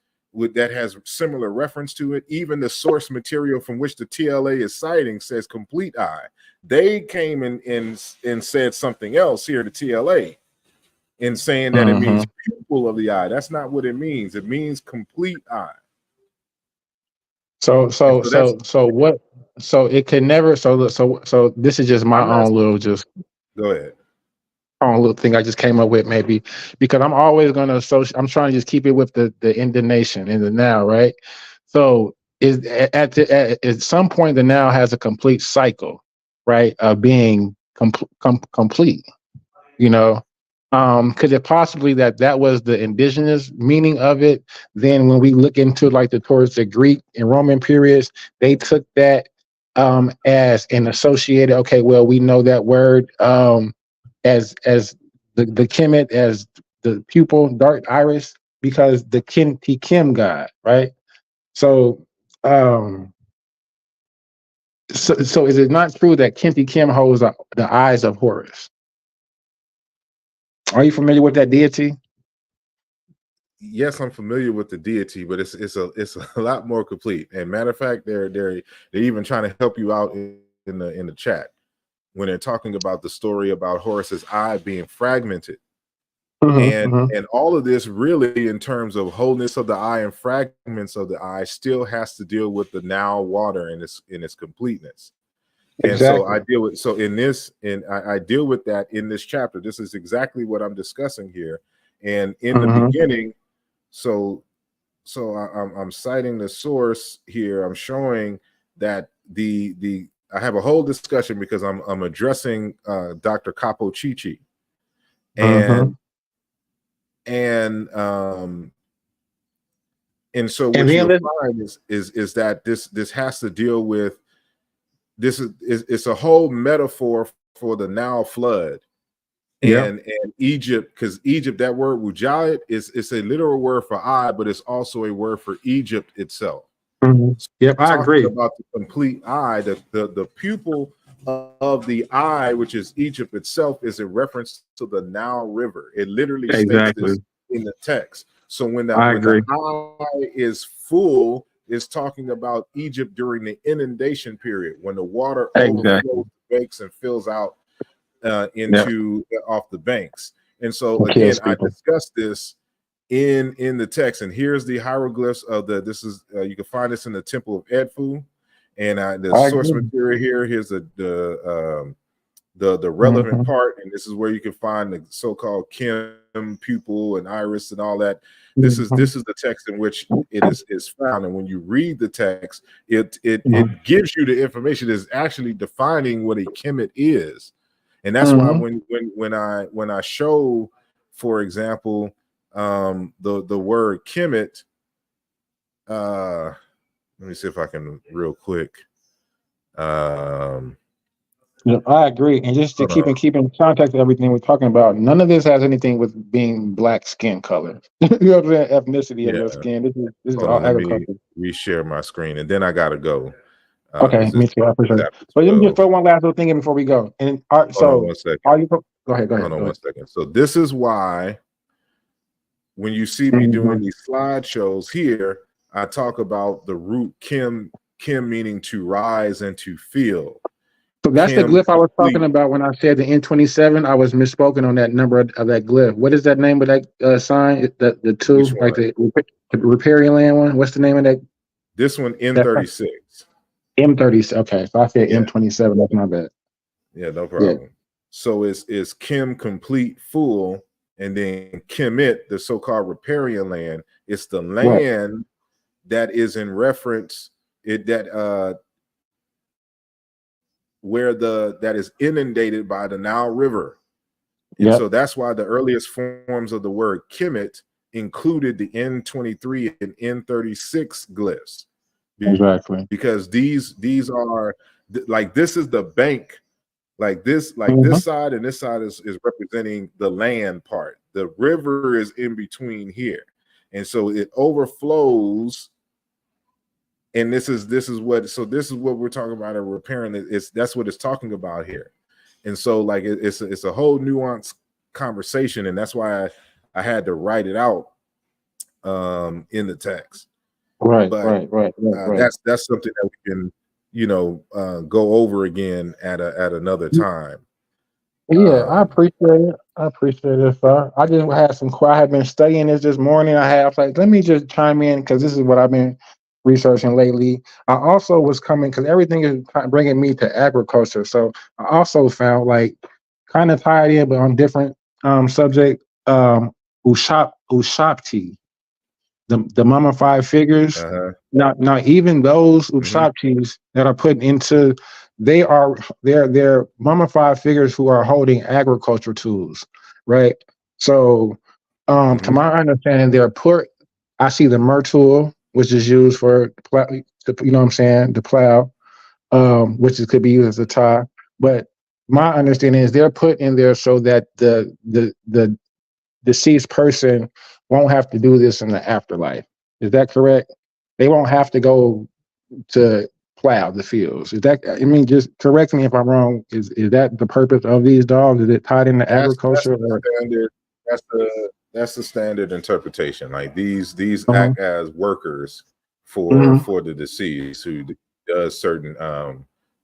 that has similar reference to it, even the source material from which the TLA is citing says complete eye. They came and said something else here, the TLA, in saying that it means pupil of the eye. That's not what it means. It means complete eye. So what? So it can never. So this is just my own little Go ahead. Own little thing I just came up with, maybe because I'm always gonna associate. I'm trying to just keep it with the in the nation in the now, right? So is at some point the now has a complete cycle, right, of being complete. You know, Could it possibly that was the indigenous meaning of it? Then when we look into like towards the Greek and Roman periods, they took that as an associated. Okay, well we know that word as the Kemet, as the pupil, dark iris, because the Kim god, right? So so is it not true that Kim holds the eyes of Horus? Are you familiar with that deity? Yes, I'm familiar with the deity, but it's a lot more complete. And matter of fact, they're even trying to help you out in the chat when they're talking about the story about Horus's eye being fragmented. And all of this really, in terms of wholeness of the eye and fragments of the eye, still has to deal with the now water in its completeness. And so I deal with I deal with that in this chapter. This is exactly what I'm discussing here. And in the beginning, so I'm citing the source here. I'm showing that I have a whole discussion because I'm addressing Dr. Capo Chichi. And so what you'll find is that this has to deal with it's a whole metaphor for the Nile flood and Egypt, because Egypt, that word Ujamaa it's a literal word for eye, but it's also a word for Egypt itself. So I agree about the complete eye, the pupil of the eye, which is Egypt itself, is a reference to the Nile River. It literally states this in the text. So when the eye is full, it's talking about Egypt during the inundation period, when the water overflows the banks and fills out into off the banks. And so again, I discussed this in the text, and here's the hieroglyphs of this is you can find this in the Temple of Edfu, and the source material here. Here's the relevant part, and this is where you can find the so-called Kim, pupil, and iris, and all that. This is the text in which it is found, and when you read the text, it gives you the information. It's actually defining what a Kemet is, and that's why when I show, for example, the word Kemet, let me see if I can real quick. I agree, and just to keep in context of everything we're talking about, none of this has anything with being black skin color. You know what I'm saying? Ethnicity of your skin. This is all agriculture. Reshare my screen, and then I gotta go. Okay, me too. I appreciate it. But let me just throw one last little thing in before we go. And so, one second. Go ahead. Hold on 1 second. So this is why when you see me doing these slideshows here, I talk about the root Kim meaning to rise and to feel. So that's the glyph I was talking about when I said the N27. I was misspoken on that number of that glyph. What is that name of that sign? The two, like the riparian land one. What's the name of that? This one, M36. M36. Okay, so I said M27. That's not bad. Yeah, no problem. Yeah. So it's Kim complete full, and then Kemet, the so-called riparian land. It's the land that is in reference where that is inundated by the Nile River. And so that's why the earliest forms of the word Kemet included the N23 and N36 glyphs. Exactly. Because these are like, this is the bank, like this side and this side is representing the land part. The river is in between here. And so it overflows. And this is what we're talking about in repairing. That's what it's talking about here. And so like it's a whole nuanced conversation, and that's why I had to write it out in the text. Right. That's something that we can go over again at another time. Yeah, I appreciate it, sir. I just had I have been studying this morning. I was like, let me just chime in because this is what I've been researching lately. I also was coming because everything is bringing me to agriculture. So I also found like kind of tied in, but on different subject. Ushapti, the mummified figures. Now even those Ushaptis that are put into, they're mummified figures who are holding agriculture tools, right? So, to my understanding, they're put. I see the myrtle, which is used for plow, you know what I'm saying, the plow, which could be used as a tie. But my understanding is they're put in there so that the deceased person won't have to do this in the afterlife. Is that correct? They won't have to go to plow the fields. Is that? I mean, just correct me if I'm wrong. Is that the purpose of these dogs? Is it tied into agriculture? The standard. That's the standard interpretation. Like these Uh-huh. act as workers Mhm. for the deceased who does certain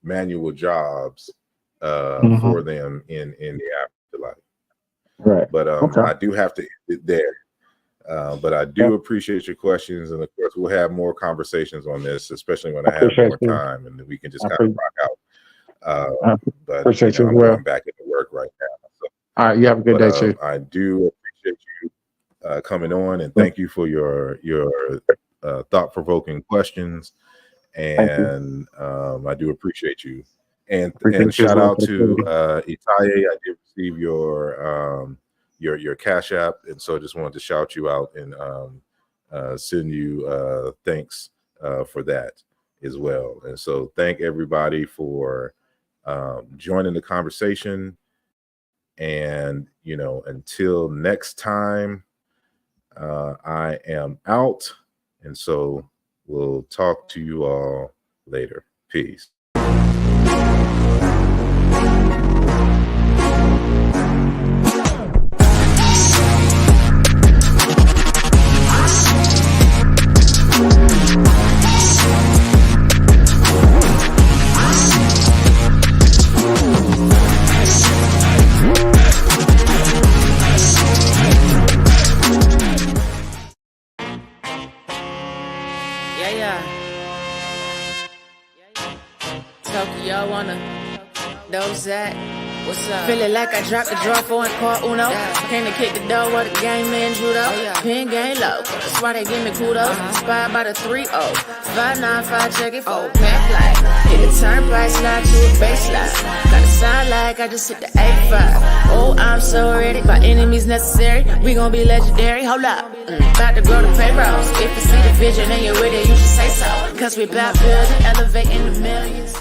manual jobs for them in the afterlife. Right. But Okay. I do have to end it there. But I do appreciate your questions, and of course we'll have more conversations on this, especially when I have more time, and we can just kind of rock out. But appreciate I'm you as well. going back into work right now. So, All right, you have a good day too. I do appreciate you coming on, and thank you for your thought-provoking questions. And I do appreciate you. And shout out to Itaye. I did receive your Cash App, and so I just wanted to shout you out and send you thanks for that as well. And so thank everybody for joining the conversation. And until next time, I am out, and so we'll talk to you all later. Peace. Tokyo wanna know that? What's up? Feeling like I dropped the draw for call Uno. Came to kick the door with the game man judo. Pin game low, that's why they give me kudos. Inspired by the 3-0. 595, check it for pen flight. Hit the turnpike, slide to a baseline. Gotta sound like I just hit the 85. Oh, I'm so ready, by enemies necessary. We gon' be legendary, hold up. About to grow the payrolls. If you see the vision and you're with it, you should say so. Cause we about building, elevating the millions.